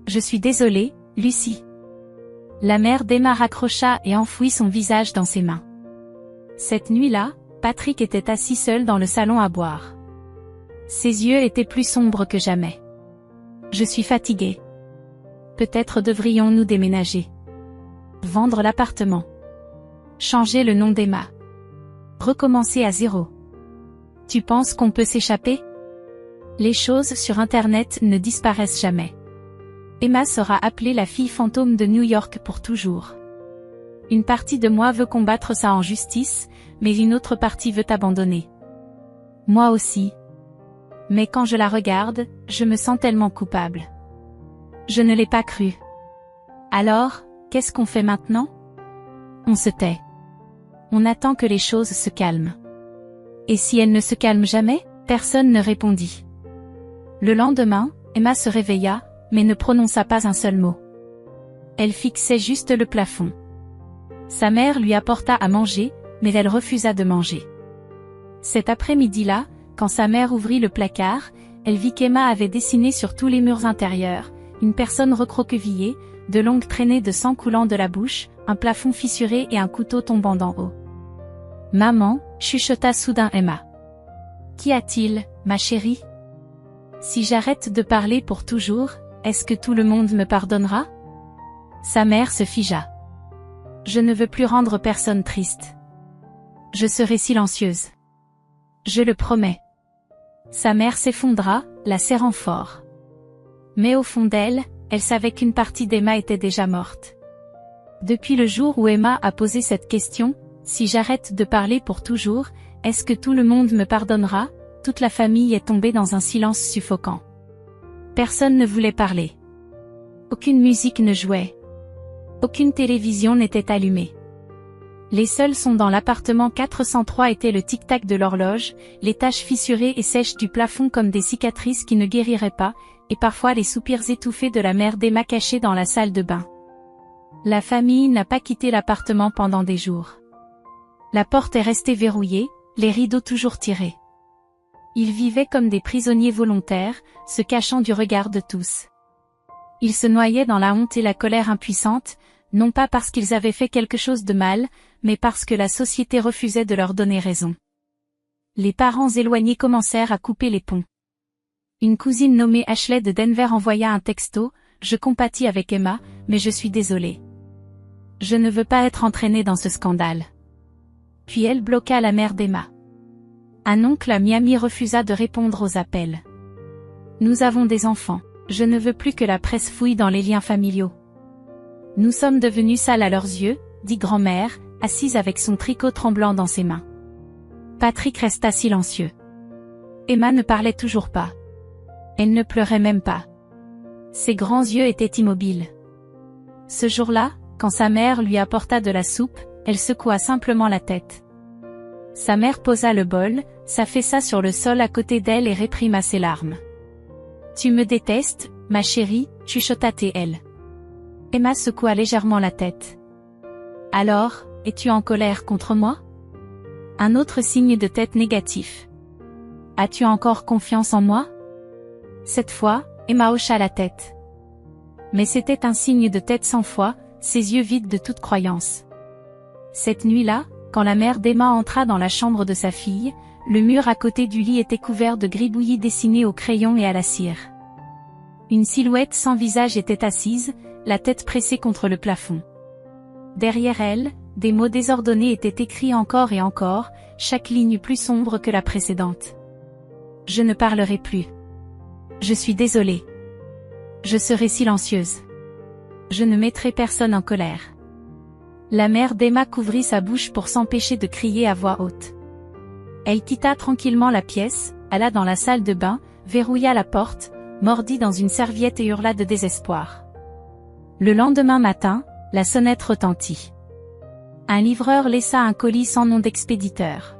Je suis désolée, Lucie. La mère d'Emma raccrocha et enfouit son visage dans ses mains. Cette nuit-là, Patrick était assis seul dans le salon à boire. Ses yeux étaient plus sombres que jamais. Je suis fatigué. Peut-être devrions-nous déménager. Vendre l'appartement. Changer le nom d'Emma. Recommencer à zéro. Tu penses qu'on peut s'échapper? Les choses sur Internet ne disparaissent jamais. Emma sera appelée la fille fantôme de New York pour toujours. Une partie de moi veut combattre ça en justice, mais une autre partie veut abandonner. Moi aussi. Mais quand je la regarde, je me sens tellement coupable. Je ne l'ai pas cru. Alors, qu'est-ce qu'on fait maintenant? On se tait. On attend que les choses se calment. Et si elles ne se calment jamais? Personne ne répondit. Le lendemain, Emma se réveilla, mais ne prononça pas un seul mot. Elle fixait juste le plafond. Sa mère lui apporta à manger, mais elle refusa de manger. Cet après-midi-là, quand sa mère ouvrit le placard, elle vit qu'Emma avait dessiné sur tous les murs intérieurs, une personne recroquevillée, de longues traînées de sang coulant de la bouche, un plafond fissuré et un couteau tombant d'en haut. « Maman » chuchota soudain Emma. « Qu'y a-t-il, ma chérie? Si j'arrête de parler pour toujours, est-ce que tout le monde me pardonnera? » Sa mère se figea. « Je ne veux plus rendre personne triste. Je serai silencieuse. Je le promets. » Sa mère s'effondra, la serrant fort. Mais au fond d'elle, elle savait qu'une partie d'Emma était déjà morte. Depuis le jour où Emma a posé cette question, si j'arrête de parler pour toujours, est-ce que tout le monde me pardonnera? toute la famille est tombée dans un silence suffocant. Personne ne voulait parler. Aucune musique ne jouait. Aucune télévision n'était allumée. Les seuls sons dans l'appartement 403 étaient le tic-tac de l'horloge, les taches fissurées et sèches du plafond comme des cicatrices qui ne guériraient pas, et parfois les soupirs étouffés de la mère d'Emma cachée dans la salle de bain. La famille n'a pas quitté l'appartement pendant des jours. La porte est restée verrouillée, les rideaux toujours tirés. Ils vivaient comme des prisonniers volontaires, se cachant du regard de tous. Ils se noyaient dans la honte et la colère impuissante, non pas parce qu'ils avaient fait quelque chose de mal, mais parce que la société refusait de leur donner raison. Les parents éloignés commencèrent à couper les ponts. Une cousine nommée Ashley de Denver envoya un texto, « Je compatis avec Emma, mais je suis désolée. Je ne veux pas être entraînée dans ce scandale. » Puis elle bloqua la mère d'Emma. Un oncle à Miami refusa de répondre aux appels. « Nous avons des enfants. Je ne veux plus que la presse fouille dans les liens familiaux. » « Nous sommes devenus sales à leurs yeux, » dit grand-mère, assise avec son tricot tremblant dans ses mains. Patrick resta silencieux. Emma ne parlait toujours pas. Elle ne pleurait même pas. Ses grands yeux étaient immobiles. Ce jour-là, quand sa mère lui apporta de la soupe, elle secoua simplement la tête. Sa mère posa le bol, s'affaissa sur le sol à côté d'elle et réprima ses larmes. « Tu me détestes, ma chérie » chuchota-t-elle. Emma secoua légèrement la tête. « Alors, es-tu en colère contre moi ?» Un autre signe de tête négatif. « As-tu encore confiance en moi ?» Cette fois, Emma hocha la tête. Mais c'était un signe de tête sans foi, ses yeux vides de toute croyance. Cette nuit-là, quand la mère d'Emma entra dans la chambre de sa fille, le mur à côté du lit était couvert de gribouillis dessinés au crayon et à la cire. Une silhouette sans visage était assise, la tête pressée contre le plafond. Derrière elle, des mots désordonnés étaient écrits encore et encore, chaque ligne plus sombre que la précédente. « Je ne parlerai plus. Je suis désolée. Je serai silencieuse. Je ne mettrai personne en colère. » La mère d'Emma couvrit sa bouche pour s'empêcher de crier à voix haute. Elle quitta tranquillement la pièce, alla dans la salle de bain, verrouilla la porte, mordit dans une serviette et hurla de désespoir. Le lendemain matin, la sonnette retentit. Un livreur laissa un colis sans nom d'expéditeur.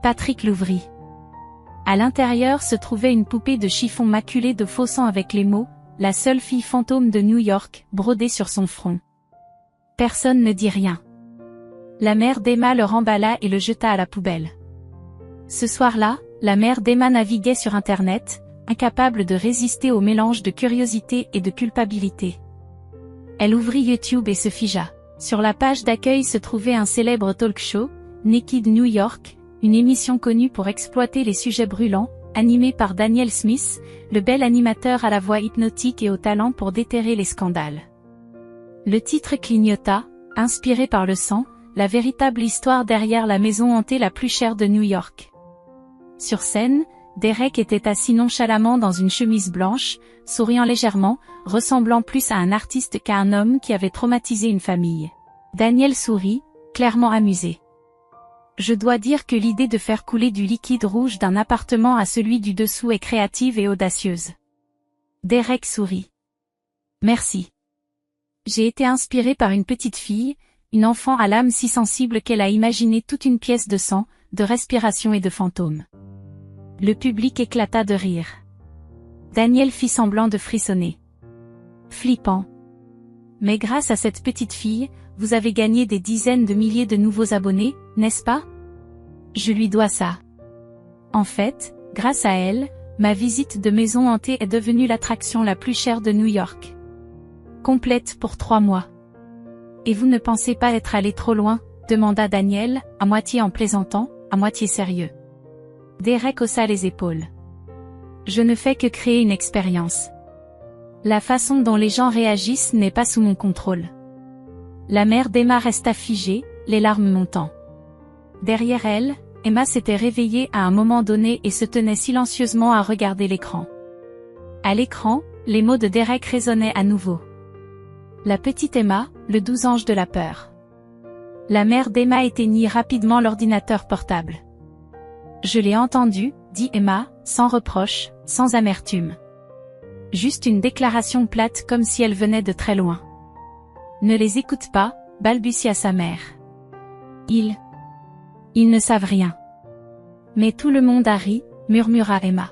Patrick l'ouvrit. À l'intérieur se trouvait une poupée de chiffon maculée de faux sang avec les mots « La seule fille fantôme de New York » brodée sur son front. Personne ne dit rien. La mère d'Emma le remballa et le jeta à la poubelle. Ce soir-là, la mère d'Emma naviguait sur Internet, incapable de résister au mélange de curiosité et de culpabilité. Elle ouvrit YouTube et se figea. Sur la page d'accueil se trouvait un célèbre talk show, Naked New York, une émission connue pour exploiter les sujets brûlants, animée par Daniel Smith, le bel animateur à la voix hypnotique et au talent pour déterrer les scandales. Le titre clignota, inspiré par le sang, la véritable histoire derrière la maison hantée la plus chère de New York. Sur scène, Derek était assis nonchalamment dans une chemise blanche, souriant légèrement, ressemblant plus à un artiste qu'à un homme qui avait traumatisé une famille. Daniel sourit, clairement amusé. Je dois dire que l'idée de faire couler du liquide rouge d'un appartement à celui du dessous est créative et audacieuse. Derek sourit. Merci. J'ai été inspiré par une petite fille, une enfant à l'âme si sensible qu'elle a imaginé toute une pièce de sang, de respiration et de fantômes. Le public éclata de rire. Daniel fit semblant de frissonner. Flippant. Mais grâce à cette petite fille, vous avez gagné des dizaines de milliers de nouveaux abonnés, n'est-ce pas? Je lui dois ça. En fait, grâce à elle, ma visite de maison hantée est devenue l'attraction la plus chère de New York. Complète pour 3 mois. Et vous ne pensez pas être allé trop loin? Demanda Daniel, à moitié en plaisantant, à moitié sérieux. Derek haussa les épaules. Je ne fais que créer une expérience. La façon dont les gens réagissent n'est pas sous mon contrôle. La mère d'Emma resta figée, les larmes montant. Derrière elle, Emma s'était réveillée à un moment donné et se tenait silencieusement à regarder l'écran. À l'écran, les mots de Derek résonnaient à nouveau. La petite Emma, le 12 ange de la peur. La mère d'Emma éteignit rapidement l'ordinateur portable. Je l'ai entendu, dit Emma, sans reproche, sans amertume. Juste une déclaration plate comme si elle venait de très loin. Ne les écoute pas, balbutia sa mère. Ils ne savent rien. Mais tout le monde a ri, murmura Emma.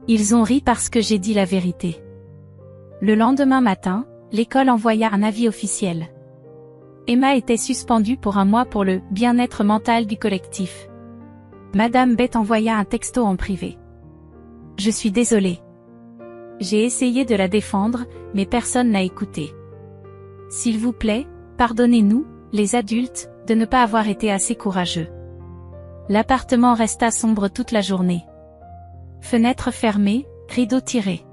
Ils ont ri parce que j'ai dit la vérité. Le lendemain matin, l'école envoya un avis officiel. Emma était suspendue pour un mois pour le bien-être mental du collectif. Madame Bett envoya un texto en privé. Je suis désolée. J'ai essayé de la défendre, mais personne n'a écouté. S'il vous plaît, pardonnez-nous, les adultes, de ne pas avoir été assez courageux. L'appartement resta sombre toute la journée. Fenêtres fermées, rideaux tirés.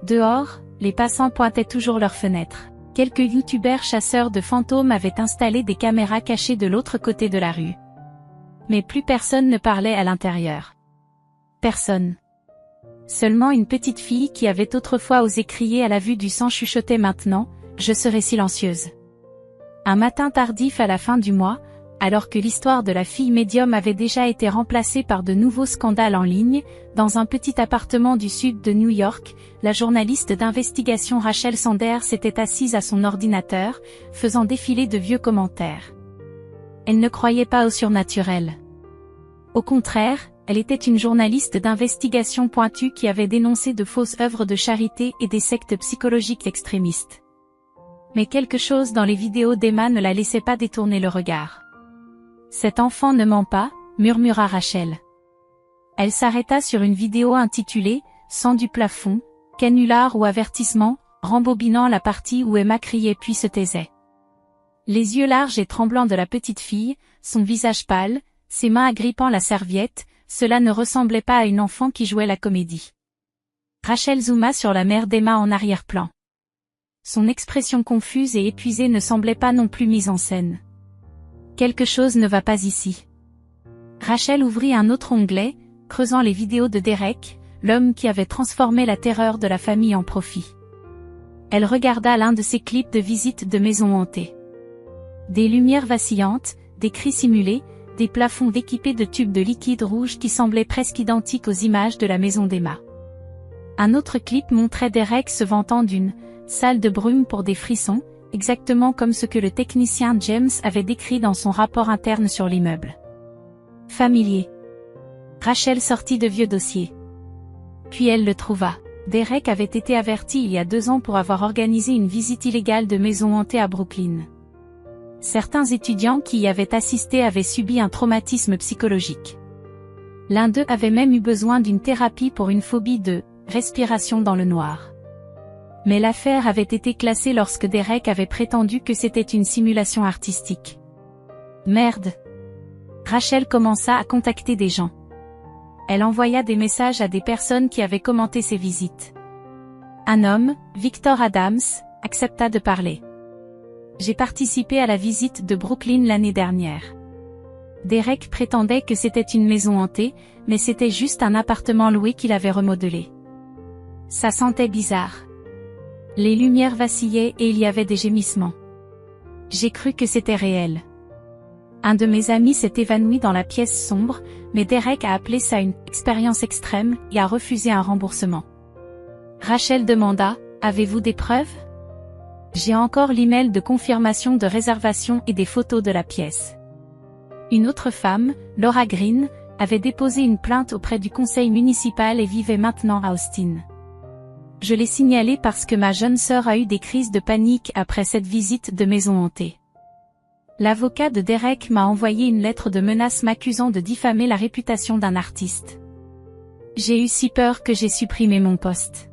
Dehors, les passants pointaient toujours leurs fenêtres. Quelques youtubeurs chasseurs de fantômes avaient installé des caméras cachées de l'autre côté de la rue. Mais plus personne ne parlait à l'intérieur. Personne. Seulement une petite fille qui avait autrefois osé crier à la vue du sang chuchotait maintenant, « Je serai silencieuse ». Un matin tardif à la fin du mois, alors que l'histoire de la fille médium avait déjà été remplacée par de nouveaux scandales en ligne, dans un petit appartement du sud de New York, la journaliste d'investigation Rachel Sanders s'était assise à son ordinateur, faisant défiler de vieux commentaires. Elle ne croyait pas au surnaturel. Au contraire, elle était une journaliste d'investigation pointue qui avait dénoncé de fausses œuvres de charité et des sectes psychologiques extrémistes. Mais quelque chose dans les vidéos d'Emma ne la laissait pas détourner le regard. « Cet enfant ne ment pas », murmura Rachel. Elle s'arrêta sur une vidéo intitulée « Sang du plafond, canular ou avertissement », rembobinant la partie où Emma criait puis se taisait. Les yeux larges et tremblants de la petite fille, son visage pâle, ses mains agrippant la serviette, cela ne ressemblait pas à une enfant qui jouait la comédie. Rachel zooma sur la mère d'Emma en arrière-plan. Son expression confuse et épuisée ne semblait pas non plus mise en scène. Quelque chose ne va pas ici. Rachel ouvrit un autre onglet, creusant les vidéos de Derek, l'homme qui avait transformé la terreur de la famille en profit. Elle regarda l'un de ses clips de visite de maison hantée. Des lumières vacillantes, des cris simulés, des plafonds équipés de tubes de liquide rouge qui semblaient presque identiques aux images de la maison d'Emma. Un autre clip montrait Derek se vantant d'une salle de brume pour des frissons, exactement comme ce que le technicien James avait décrit dans son rapport interne sur l'immeuble. Familier. Rachel sortit de vieux dossiers. Puis elle le trouva. Derek avait été averti il y a 2 ans pour avoir organisé une visite illégale de maison hantée à Brooklyn. Certains étudiants qui y avaient assisté avaient subi un traumatisme psychologique. L'un d'eux avait même eu besoin d'une thérapie pour une phobie de respiration dans le noir. Mais l'affaire avait été classée lorsque Derek avait prétendu que c'était une simulation artistique. Merde. Rachel commença à contacter des gens. Elle envoya des messages à des personnes qui avaient commenté ses visites. Un homme, Victor Adams, accepta de parler. J'ai participé à la visite de Brooklyn l'année dernière. Derek prétendait que c'était une maison hantée, mais c'était juste un appartement loué qu'il avait remodelé. Ça sentait bizarre. Les lumières vacillaient et il y avait des gémissements. J'ai cru que c'était réel. Un de mes amis s'est évanoui dans la pièce sombre, mais Derek a appelé ça une expérience extrême et a refusé un remboursement. Rachel demanda, avez-vous des preuves? J'ai encore l'email de confirmation de réservation et des photos de la pièce. Une autre femme, Laura Green, avait déposé une plainte auprès du conseil municipal et vivait maintenant à Austin. Je l'ai signalé parce que ma jeune sœur a eu des crises de panique après cette visite de maison hantée. L'avocat de Derek m'a envoyé une lettre de menace m'accusant de diffamer la réputation d'un artiste. J'ai eu si peur que j'ai supprimé mon poste.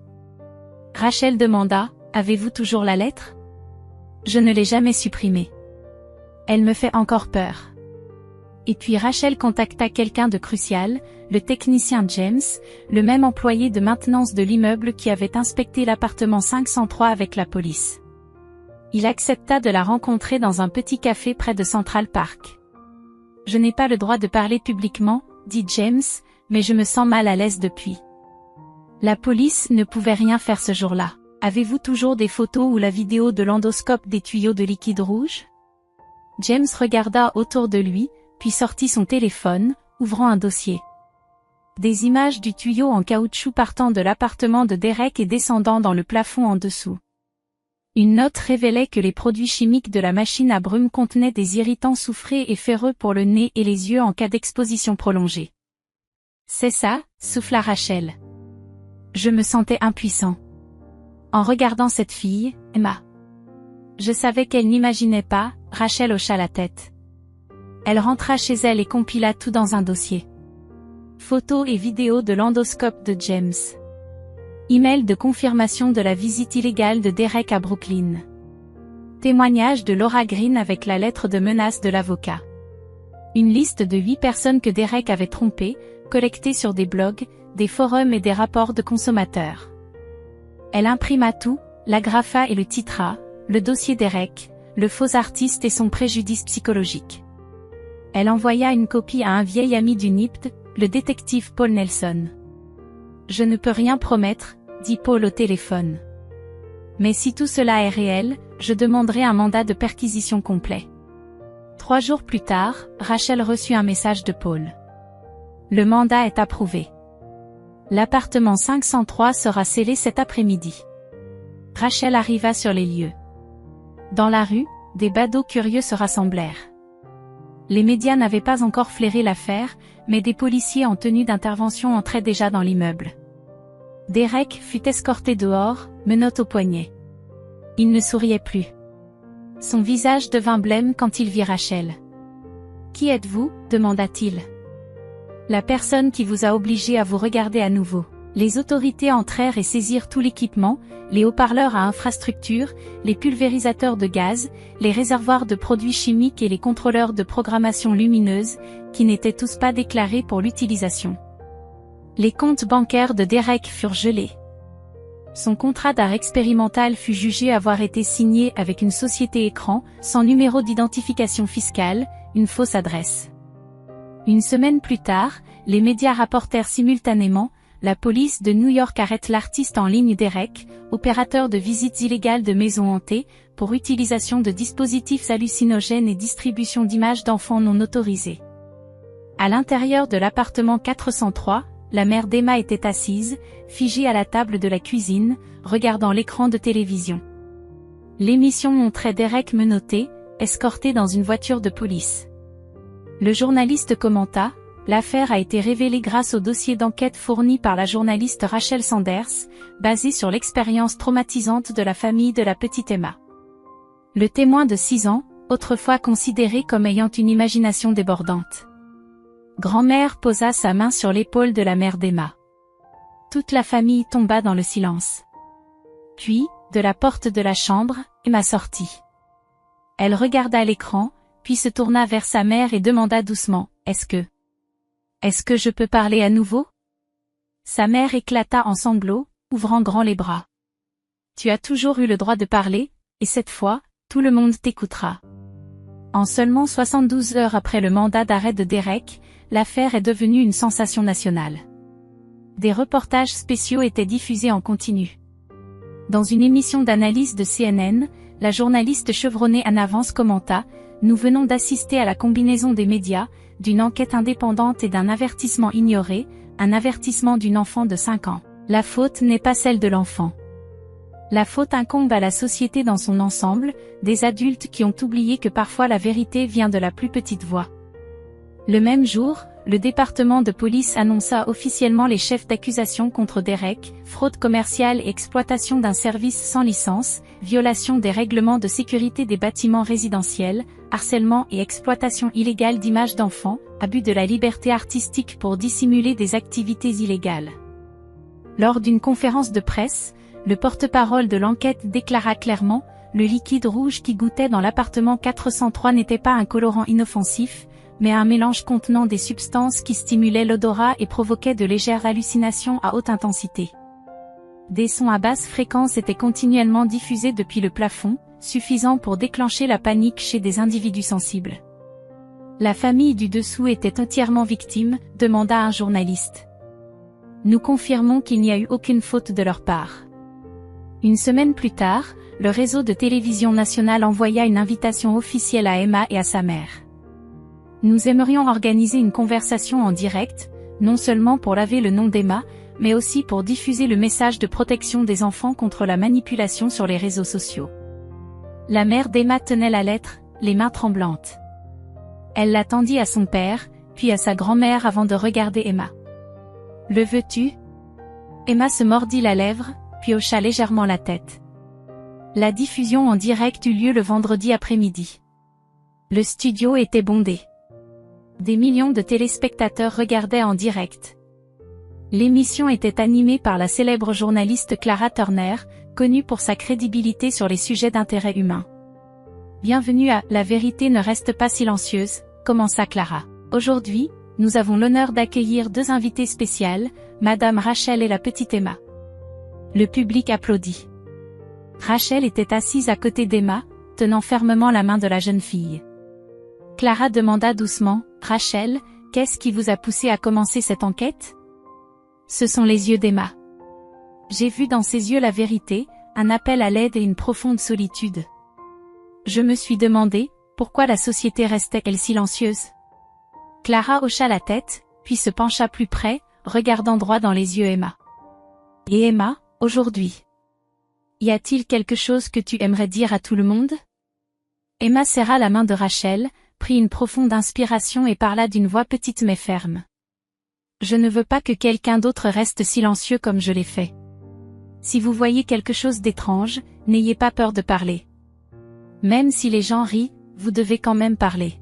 Rachel demanda, avez-vous toujours la lettre? Je ne l'ai jamais supprimée. Elle me fait encore peur. Et puis Rachel contacta quelqu'un de crucial, le technicien James, le même employé de maintenance de l'immeuble qui avait inspecté l'appartement 503 avec la police. Il accepta de la rencontrer dans un petit café près de Central Park. Je n'ai pas le droit de parler publiquement, dit James, mais je me sens mal à l'aise depuis. La police ne pouvait rien faire ce jour-là. Avez-vous toujours des photos ou la vidéo de l'endoscope des tuyaux de liquide rouge? James regarda autour de lui, puis sortit son téléphone, ouvrant un dossier. Des images du tuyau en caoutchouc partant de l'appartement de Derek et descendant dans le plafond en dessous. Une note révélait que les produits chimiques de la machine à brume contenaient des irritants soufrés et ferreux pour le nez et les yeux en cas d'exposition prolongée. C'est ça, souffla Rachel. Je me sentais impuissant. En regardant cette fille, Emma. Je savais qu'elle n'imaginait pas, Rachel hocha la tête. Elle rentra chez elle et compila tout dans un dossier. Photos et vidéos de l'endoscope de James. Email de confirmation de la visite illégale de Derek à Brooklyn. Témoignage de Laura Green avec la lettre de menace de l'avocat. Une liste de 8 personnes que Derek avait trompées, collectées sur des blogs, des forums et des rapports de consommateurs. Elle imprima tout, l'agrafa et le titra, le dossier Derek, le faux artiste et son préjudice psychologique. Elle envoya une copie à un vieil ami du NIPD, le détective Paul Nelson. « Je ne peux rien promettre, dit Paul au téléphone. Mais si tout cela est réel, je demanderai un mandat de perquisition complet. » 3 jours plus tard, Rachel reçut un message de Paul. « Le mandat est approuvé. L'appartement 503 sera scellé cet après-midi. » Rachel arriva sur les lieux. Dans la rue, des badauds curieux se rassemblèrent. Les médias n'avaient pas encore flairé l'affaire, mais des policiers en tenue d'intervention entraient déjà dans l'immeuble. Derek fut escorté dehors, menottes au poignet. Il ne souriait plus. Son visage devint blême quand il vit Rachel. « Qui êtes-vous » demanda-t-il. « La personne qui vous a obligé à vous regarder à nouveau. » Les autorités entrèrent et saisirent tout l'équipement, les haut-parleurs à infrastructure, les pulvérisateurs de gaz, les réservoirs de produits chimiques et les contrôleurs de programmation lumineuse, qui n'étaient tous pas déclarés pour l'utilisation. Les comptes bancaires de Derek furent gelés. Son contrat d'art expérimental fut jugé avoir été signé avec une société écran, sans numéro d'identification fiscale, une fausse adresse. Une semaine plus tard, les médias rapportèrent simultanément: la police de New York arrête l'artiste en ligne Derek, opérateur de visites illégales de maisons hantées, pour utilisation de dispositifs hallucinogènes et distribution d'images d'enfants non autorisées. À l'intérieur de l'appartement 403, la mère d'Emma était assise, figée à la table de la cuisine, regardant l'écran de télévision. L'émission montrait Derek menotté, escorté dans une voiture de police. Le journaliste commenta: l'affaire a été révélée grâce au dossier d'enquête fourni par la journaliste Rachel Sanders, basé sur l'expérience traumatisante de la famille de la petite Emma. Le témoin de 6 ans, autrefois considéré comme ayant une imagination débordante. Grand-mère posa sa main sur l'épaule de la mère d'Emma. Toute la famille tomba dans le silence. Puis, de la porte de la chambre, Emma sortit. Elle regarda l'écran, puis se tourna vers sa mère et demanda doucement: « Est-ce que je peux parler à nouveau ?» Sa mère éclata en sanglots, ouvrant grand les bras. « Tu as toujours eu le droit de parler, et cette fois, tout le monde t'écoutera. » En seulement 72 heures après le mandat d'arrêt de Derek, l'affaire est devenue une sensation nationale. Des reportages spéciaux étaient diffusés en continu. Dans une émission d'analyse de CNN, la journaliste chevronnée Anna Vance commenta: « Nous venons d'assister à la combinaison des médias, d'une enquête indépendante et d'un avertissement ignoré, un avertissement d'une enfant de 5 ans. La faute n'est pas celle de l'enfant. La faute incombe à la société dans son ensemble, des adultes qui ont oublié que parfois la vérité vient de la plus petite voix. » Le même jour, le département de police annonça officiellement les chefs d'accusation contre Derek: fraude commerciale et exploitation d'un service sans licence, violation des règlements de sécurité des bâtiments résidentiels, harcèlement et exploitation illégale d'images d'enfants, abus de la liberté artistique pour dissimuler des activités illégales. Lors d'une conférence de presse, le porte-parole de l'enquête déclara clairement: le liquide rouge qui goûtait dans l'appartement 403 n'était pas un colorant inoffensif, mais un mélange contenant des substances qui stimulaient l'odorat et provoquaient de légères hallucinations à haute intensité. Des sons à basse fréquence étaient continuellement diffusés depuis le plafond, suffisant pour déclencher la panique chez des individus sensibles. La famille du dessous était entièrement victime, demanda un journaliste. Nous confirmons qu'il n'y a eu aucune faute de leur part. Une semaine plus tard, le réseau de télévision nationale envoya une invitation officielle à Emma et à sa mère. Nous aimerions organiser une conversation en direct, non seulement pour laver le nom d'Emma, mais aussi pour diffuser le message de protection des enfants contre la manipulation sur les réseaux sociaux. La mère d'Emma tenait la lettre, les mains tremblantes. Elle la tendit à son père, puis à sa grand-mère avant de regarder Emma. « Le veux-tu » Emma se mordit la lèvre, puis hocha légèrement la tête. La diffusion en direct eut lieu le vendredi après-midi. Le studio était bondé. Des millions de téléspectateurs regardaient en direct. L'émission était animée par la célèbre journaliste Clara Turner, connue pour sa crédibilité sur les sujets d'intérêt humain. Bienvenue à « La vérité ne reste pas silencieuse », commença Clara. Aujourd'hui, nous avons l'honneur d'accueillir deux invités spéciales, Madame Rachel et la petite Emma. Le public applaudit. Rachel était assise à côté d'Emma, tenant fermement la main de la jeune fille. Clara demanda doucement, « Rachel, qu'est-ce qui vous a poussé à commencer cette enquête ?» Ce sont les yeux d'Emma. J'ai vu dans ses yeux la vérité, un appel à l'aide et une profonde solitude. Je me suis demandé, pourquoi la société restait-elle silencieuse ? Clara hocha la tête, puis se pencha plus près, regardant droit dans les yeux Emma. Et Emma, aujourd'hui, y a-t-il quelque chose que tu aimerais dire à tout le monde ? Emma serra la main de Rachel, prit une profonde inspiration et parla d'une voix petite mais ferme. Je ne veux pas que quelqu'un d'autre reste silencieux comme je l'ai fait. Si vous voyez quelque chose d'étrange, n'ayez pas peur de parler. Même si les gens rient, vous devez quand même parler.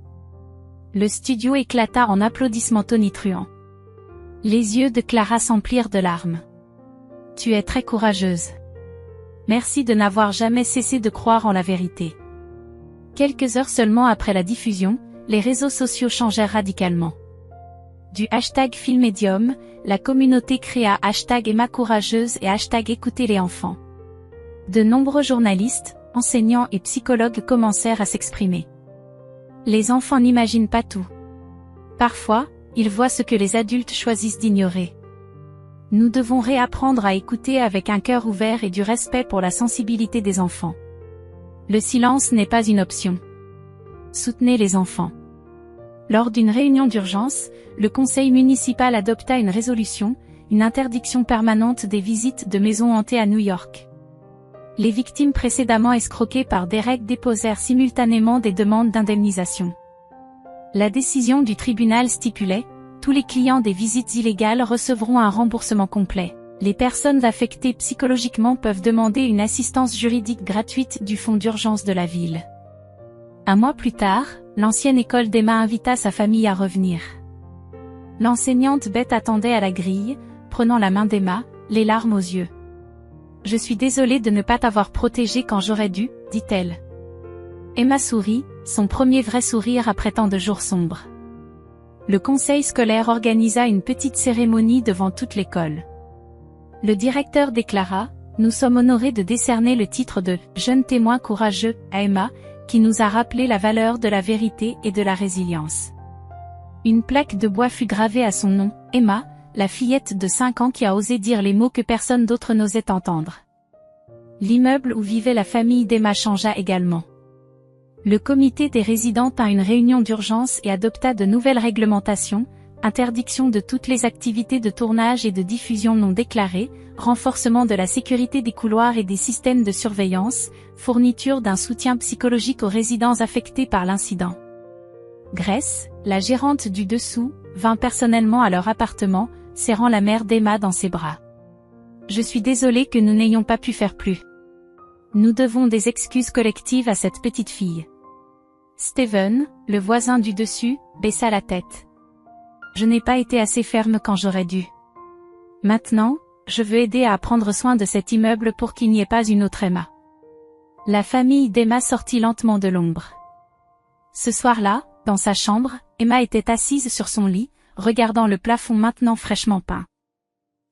Le studio éclata en applaudissements tonitruants. Les yeux de Clara s'emplirent de larmes. Tu es très courageuse. Merci de n'avoir jamais cessé de croire en la vérité. Quelques heures seulement après la diffusion, les réseaux sociaux changèrent radicalement. Du hashtag Filmedium, la communauté créa hashtag Emma courageuse et hashtag écoutez les enfants. De nombreux journalistes, enseignants et psychologues commencèrent à s'exprimer. Les enfants n'imaginent pas tout. Parfois, ils voient ce que les adultes choisissent d'ignorer. Nous devons réapprendre à écouter avec un cœur ouvert et du respect pour la sensibilité des enfants. Le silence n'est pas une option. Soutenez les enfants. Lors d'une réunion d'urgence, le conseil municipal adopta une résolution, une interdiction permanente des visites de maisons hantées à New York. Les victimes précédemment escroquées par Derek déposèrent simultanément des demandes d'indemnisation. La décision du tribunal stipulait, tous les clients des visites illégales recevront un remboursement complet. Les personnes affectées psychologiquement peuvent demander une assistance juridique gratuite du fonds d'urgence de la ville. Un mois plus tard, l'ancienne école d'Emma invita sa famille à revenir. L'enseignante Beth attendait à la grille, prenant la main d'Emma, les larmes aux yeux. « Je suis désolée de ne pas t'avoir protégée quand j'aurais dû, » dit-elle. Emma sourit, son premier vrai sourire après tant de jours sombres. Le conseil scolaire organisa une petite cérémonie devant toute l'école. Le directeur déclara, « Nous sommes honorés de décerner le titre de « jeune témoin courageux » à Emma, qui nous a rappelé la valeur de la vérité et de la résilience. » Une plaque de bois fut gravée à son nom, Emma, la fillette de 5 ans qui a osé dire les mots que personne d'autre n'osait entendre. L'immeuble où vivait la famille d'Emma changea également. Le comité des résidents tint une réunion d'urgence et adopta de nouvelles réglementations, interdiction de toutes les activités de tournage et de diffusion non déclarées, renforcement de la sécurité des couloirs et des systèmes de surveillance, fourniture d'un soutien psychologique aux résidents affectés par l'incident. Grace, la gérante du dessous, vint personnellement à leur appartement, serrant la mère d'Emma dans ses bras. « Je suis désolée que nous n'ayons pas pu faire plus. Nous devons des excuses collectives à cette petite fille. » Steven, le voisin du dessus, baissa la tête. « Je n'ai pas été assez ferme quand j'aurais dû. Maintenant, je veux aider à prendre soin de cet immeuble pour qu'il n'y ait pas une autre Emma. » La famille d'Emma sortit lentement de l'ombre. Ce soir-là, dans sa chambre, Emma était assise sur son lit, regardant le plafond maintenant fraîchement peint.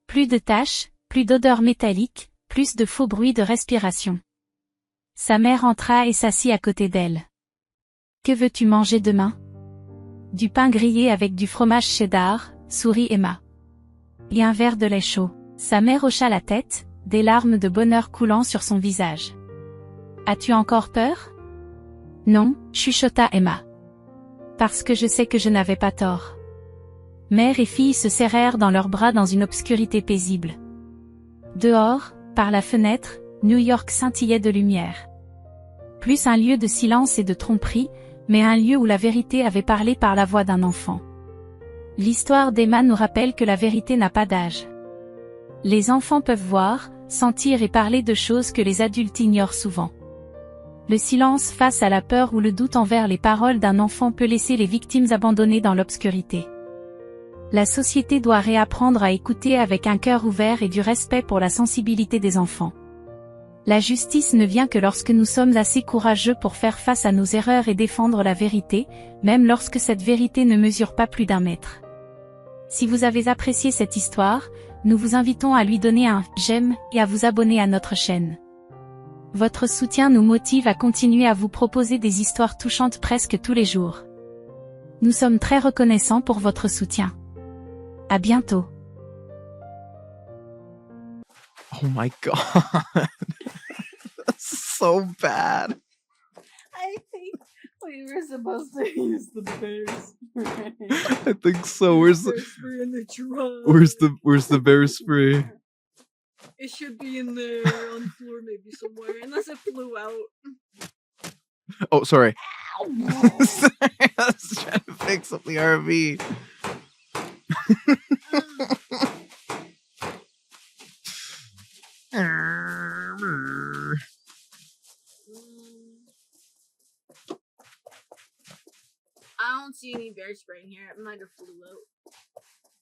Plus de taches, plus d'odeurs métalliques, plus de faux bruits de respiration. Sa mère entra et s'assit à côté d'elle. « Que veux-tu manger demain ? » « Du pain grillé avec du fromage cheddar, » sourit Emma. « Et un verre de lait chaud. » Sa mère hocha la tête, des larmes de bonheur coulant sur son visage. « As-tu encore peur ? » « Non, » chuchota Emma. « Parce que je sais que je n'avais pas tort. » Mère et fille se serrèrent dans leurs bras dans une obscurité paisible. Dehors, par la fenêtre, New York scintillait de lumière. Plus un lieu de silence et de tromperie, mais un lieu où la vérité avait parlé par la voix d'un enfant. L'histoire d'Emma nous rappelle que la vérité n'a pas d'âge. Les enfants peuvent voir, sentir et parler de choses que les adultes ignorent souvent. Le silence face à la peur ou le doute envers les paroles d'un enfant peut laisser les victimes abandonnées dans l'obscurité. La société doit réapprendre à écouter avec un cœur ouvert et du respect pour la sensibilité des enfants. La justice ne vient que lorsque nous sommes assez courageux pour faire face à nos erreurs et défendre la vérité, même lorsque cette vérité ne mesure pas plus d'1 mètre. Si vous avez apprécié cette histoire, nous vous invitons à lui donner un « j'aime » et à vous abonner à notre chaîne. Votre soutien nous motive à continuer à vous proposer des histoires touchantes presque tous les jours. Nous sommes très reconnaissants pour votre soutien. À bientôt. Oh my god. That's so bad. I think we were supposed to use the bear spray. I think so. Where's Bear the spray in the truck. where's the bear spray? It should be in there on the floor maybe somewhere, unless it flew out. Oh, sorry. Ow! I was trying to fix up the RV. I don't see any bear spray in here. It might have flew out.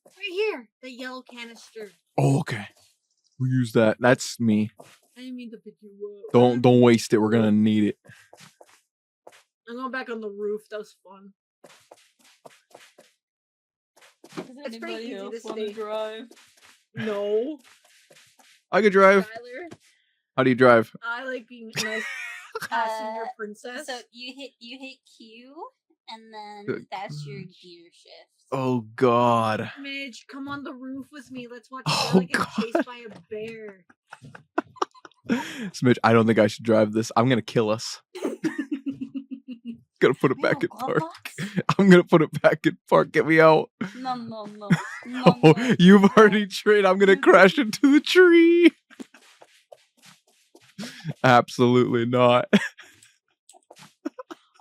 Right here, the yellow canister. Oh, okay. We'll use that. That's me. I didn't mean to pick you up. Don't waste it. We're gonna need it. I'm going back on the roof. That was fun. Does It's pretty anybody easy else to want to stay. drive? No. I could drive. Tyler, How do you drive? I like being a nice passenger Uh, princess. So you hit Q, and then Good that's your gear shift. Oh god. Midge, come on the roof with me. Let's watch Oh, Bella get God. chased by a bear. Smidge, I don't think I should drive this. I'm gonna kill us. Gonna put it back in park. I'm gonna put it back in park. Get me out. No, no, no, no, Oh, no. you've already trained. I'm gonna crash into the tree. Absolutely not.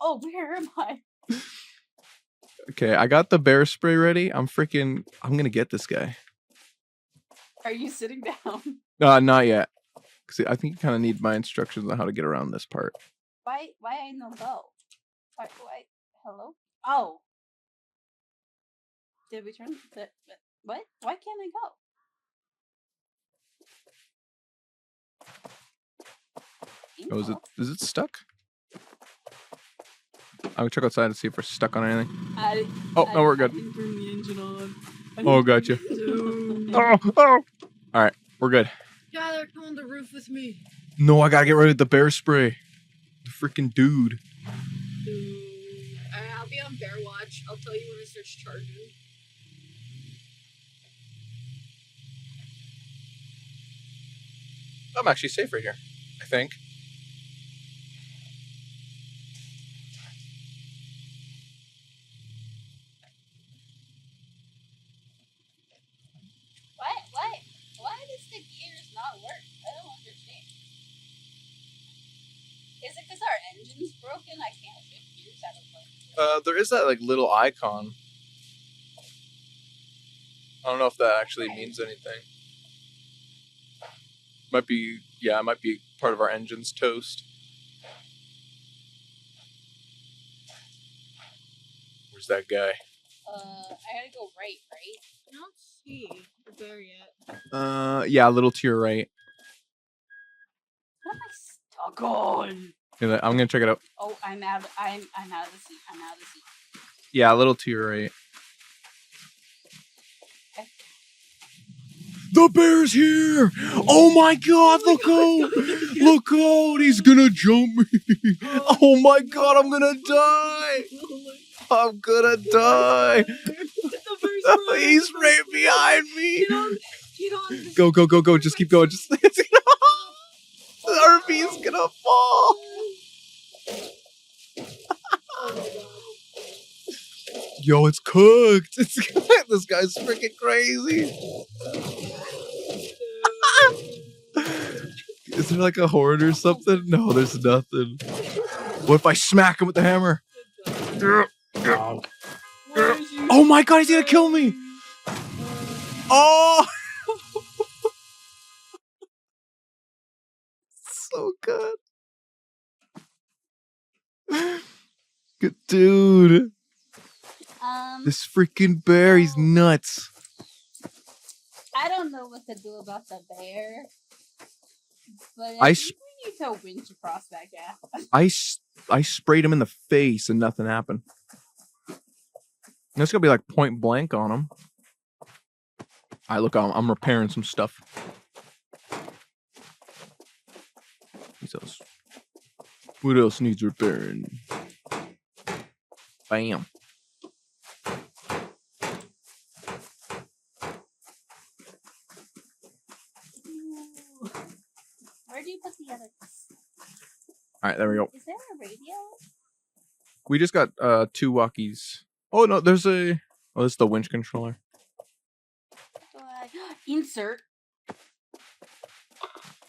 Oh, where am I? Okay, I got the bear spray ready. I'm gonna get this guy. Are you sitting down? Not yet. 'Cause I think you kind of need my instructions on how to get around this part. Why I no go? Why? Hello? Oh. Did we turn the what? Why can't I go? Oh, is it stuck? I'm gonna check outside and see if we're stuck on anything. Oh, no, we're good. I didn't turn the engine on. Oh, gotcha. Dude. Oh. All right, we're good. Tyler, come on the roof with me. No, I gotta get rid of the bear spray. The freaking dude. Dude. Alright, I'll be on bear watch. I'll tell you when it starts charging. I'm actually safe right here, I think. Why does the gears not work? I don't understand. Is it because our engine's broken? I can't shift gears out of place. There is that like little icon. I don't know if that actually means anything. Might be part of our engine's toast. Where's that guy? I gotta go right? I don't see the bear yet. Yeah, a little to your right. What am I stuck on? Yeah, I'm gonna check it out. Oh, I'm out of the seat. Yeah, a little to your right. The bear's here! Oh my god, look out! Look out! He's gonna jump me! Oh my god, I'm gonna die! I'm gonna die! He's right behind me! Get on. Go, just keep going. Just the RV's gonna fall! Yo, it's cooked! This guy's freaking crazy. Is there like a horn or something? No, there's nothing. What if I smack him with the hammer? Oh my god, he's gonna kill me! Oh! So good. Good dude. This freaking bear, he's nuts. I don't know what to do about the bear. But I I s- think we need to winch across that gap. I sprayed him in the face and nothing happened. It's gonna be like point blank on him. Alright, look, I'm repairing some stuff. What else needs repairing? Bam. Where do you put the other? Alright, there we go. Is there a radio? We just got 2 walkies. Oh no, there's a this is the winch controller. Do I insert?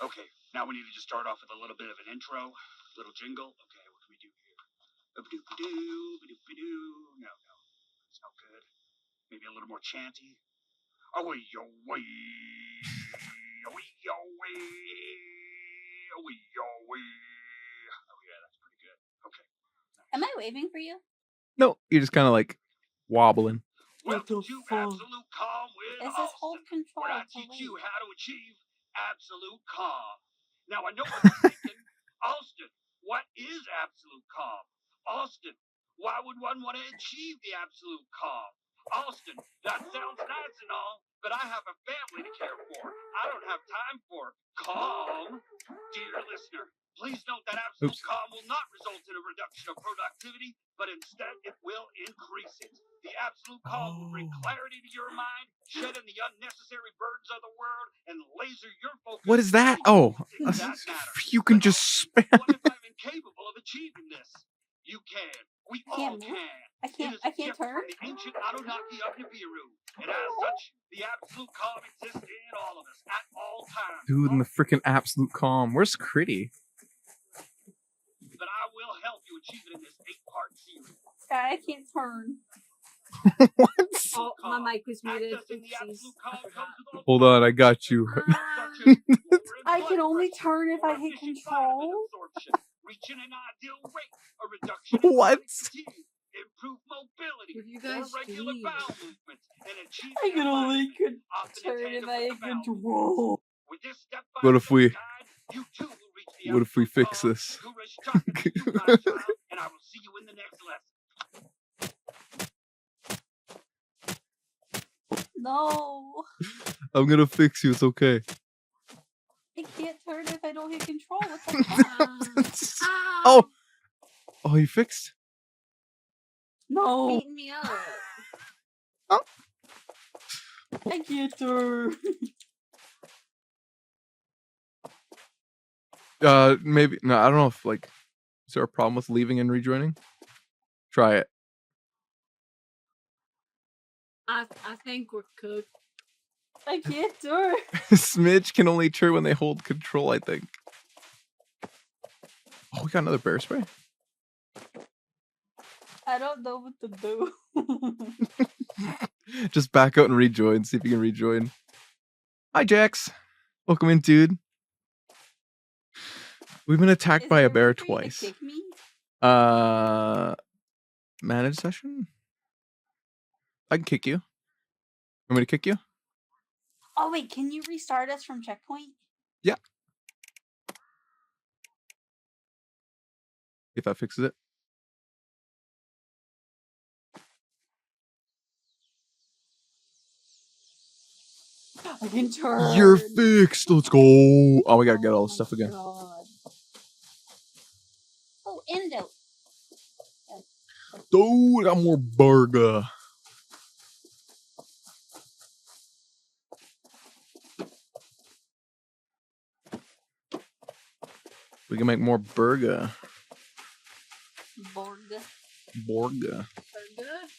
Okay, now we need to just start off with a little bit of an intro, little jingle. Okay, what can we do here? Ba-doop-a-doo, no, it's not good. Maybe a little more chanty. Away, away, away, away, away, away. Oh yeah, that's pretty good. Okay. Am I waving for you? No, you're just kind of like wobbling. Welcome to Absolute Calm with This is hold Austin, control. where I to teach you wait. how to achieve absolute calm. Now I know what you're thinking. Austin, what is absolute calm? Austin, why would one want to achieve the absolute calm? Austin, that sounds nice and all, but I have a family to care for. I don't have time for calm. Dear listener, please note that absolute Oops. calm will not result in a reduction of productivity, but instead it will increase it. The absolute calm will bring clarity to your mind, shedding the unnecessary burdens of the world, and laser your focus. What is that? on Oh, things that matter. you can But just Austin, spam. what if I'm incapable of achieving this? You can. We I all can't move. can. I It can't. is I a can't gift turn. from the ancient Anunnaki of Nibiru, and as such, the absolute calm exists in all of us at all times. Dude, in the freaking absolute calm. Where's Critty? But I will help you achieve it in this 8-part series. Sky, I can't turn. What? Oh, my mic was muted. Accessing the Oopsies. absolute calm comes with all Hold on, I got you. such as lower I blood can only pressure, turn if I more hit efficient control. vitamin absorption, reaching an ideal weight, a reduction in What? chronic fatigue, improved mobility, Would you more guys regular please? bowel movements, and achieving I can only alignment, often in turn if tandem I with hit the bowel control. With this What if we- step-by-step guide, you too will reach the What if we absolute fix calm. this? Guru Shaka to you, my child, and I will see you in the next lesson. No, I'm gonna fix you. It's okay. I can't turn if I don't hit control. What the fuck? Oh, oh, you fixed? No, Beating me up. I can't turn. Maybe no. I don't know if like, is there a problem with leaving and rejoining? Try it. I think we're cooked. I can't turn. Smidge can only turn when they hold control, I think. Oh, we got another bear spray. I don't know what to do. Just back out and rejoin. See if you can rejoin. Hi, Jax. Welcome in, dude. We've been attacked Is by there a bear way for you to twice. kick me? Manage session? I can kick you. Want me to kick you? Oh wait, can you restart us from checkpoint? If that fixes it. I can turn. You're fixed. Let's go. Oh, we gotta get all this stuff my again. God. Oh, endo. Dude, I got more burger. We can make more burger. Borg. Borga.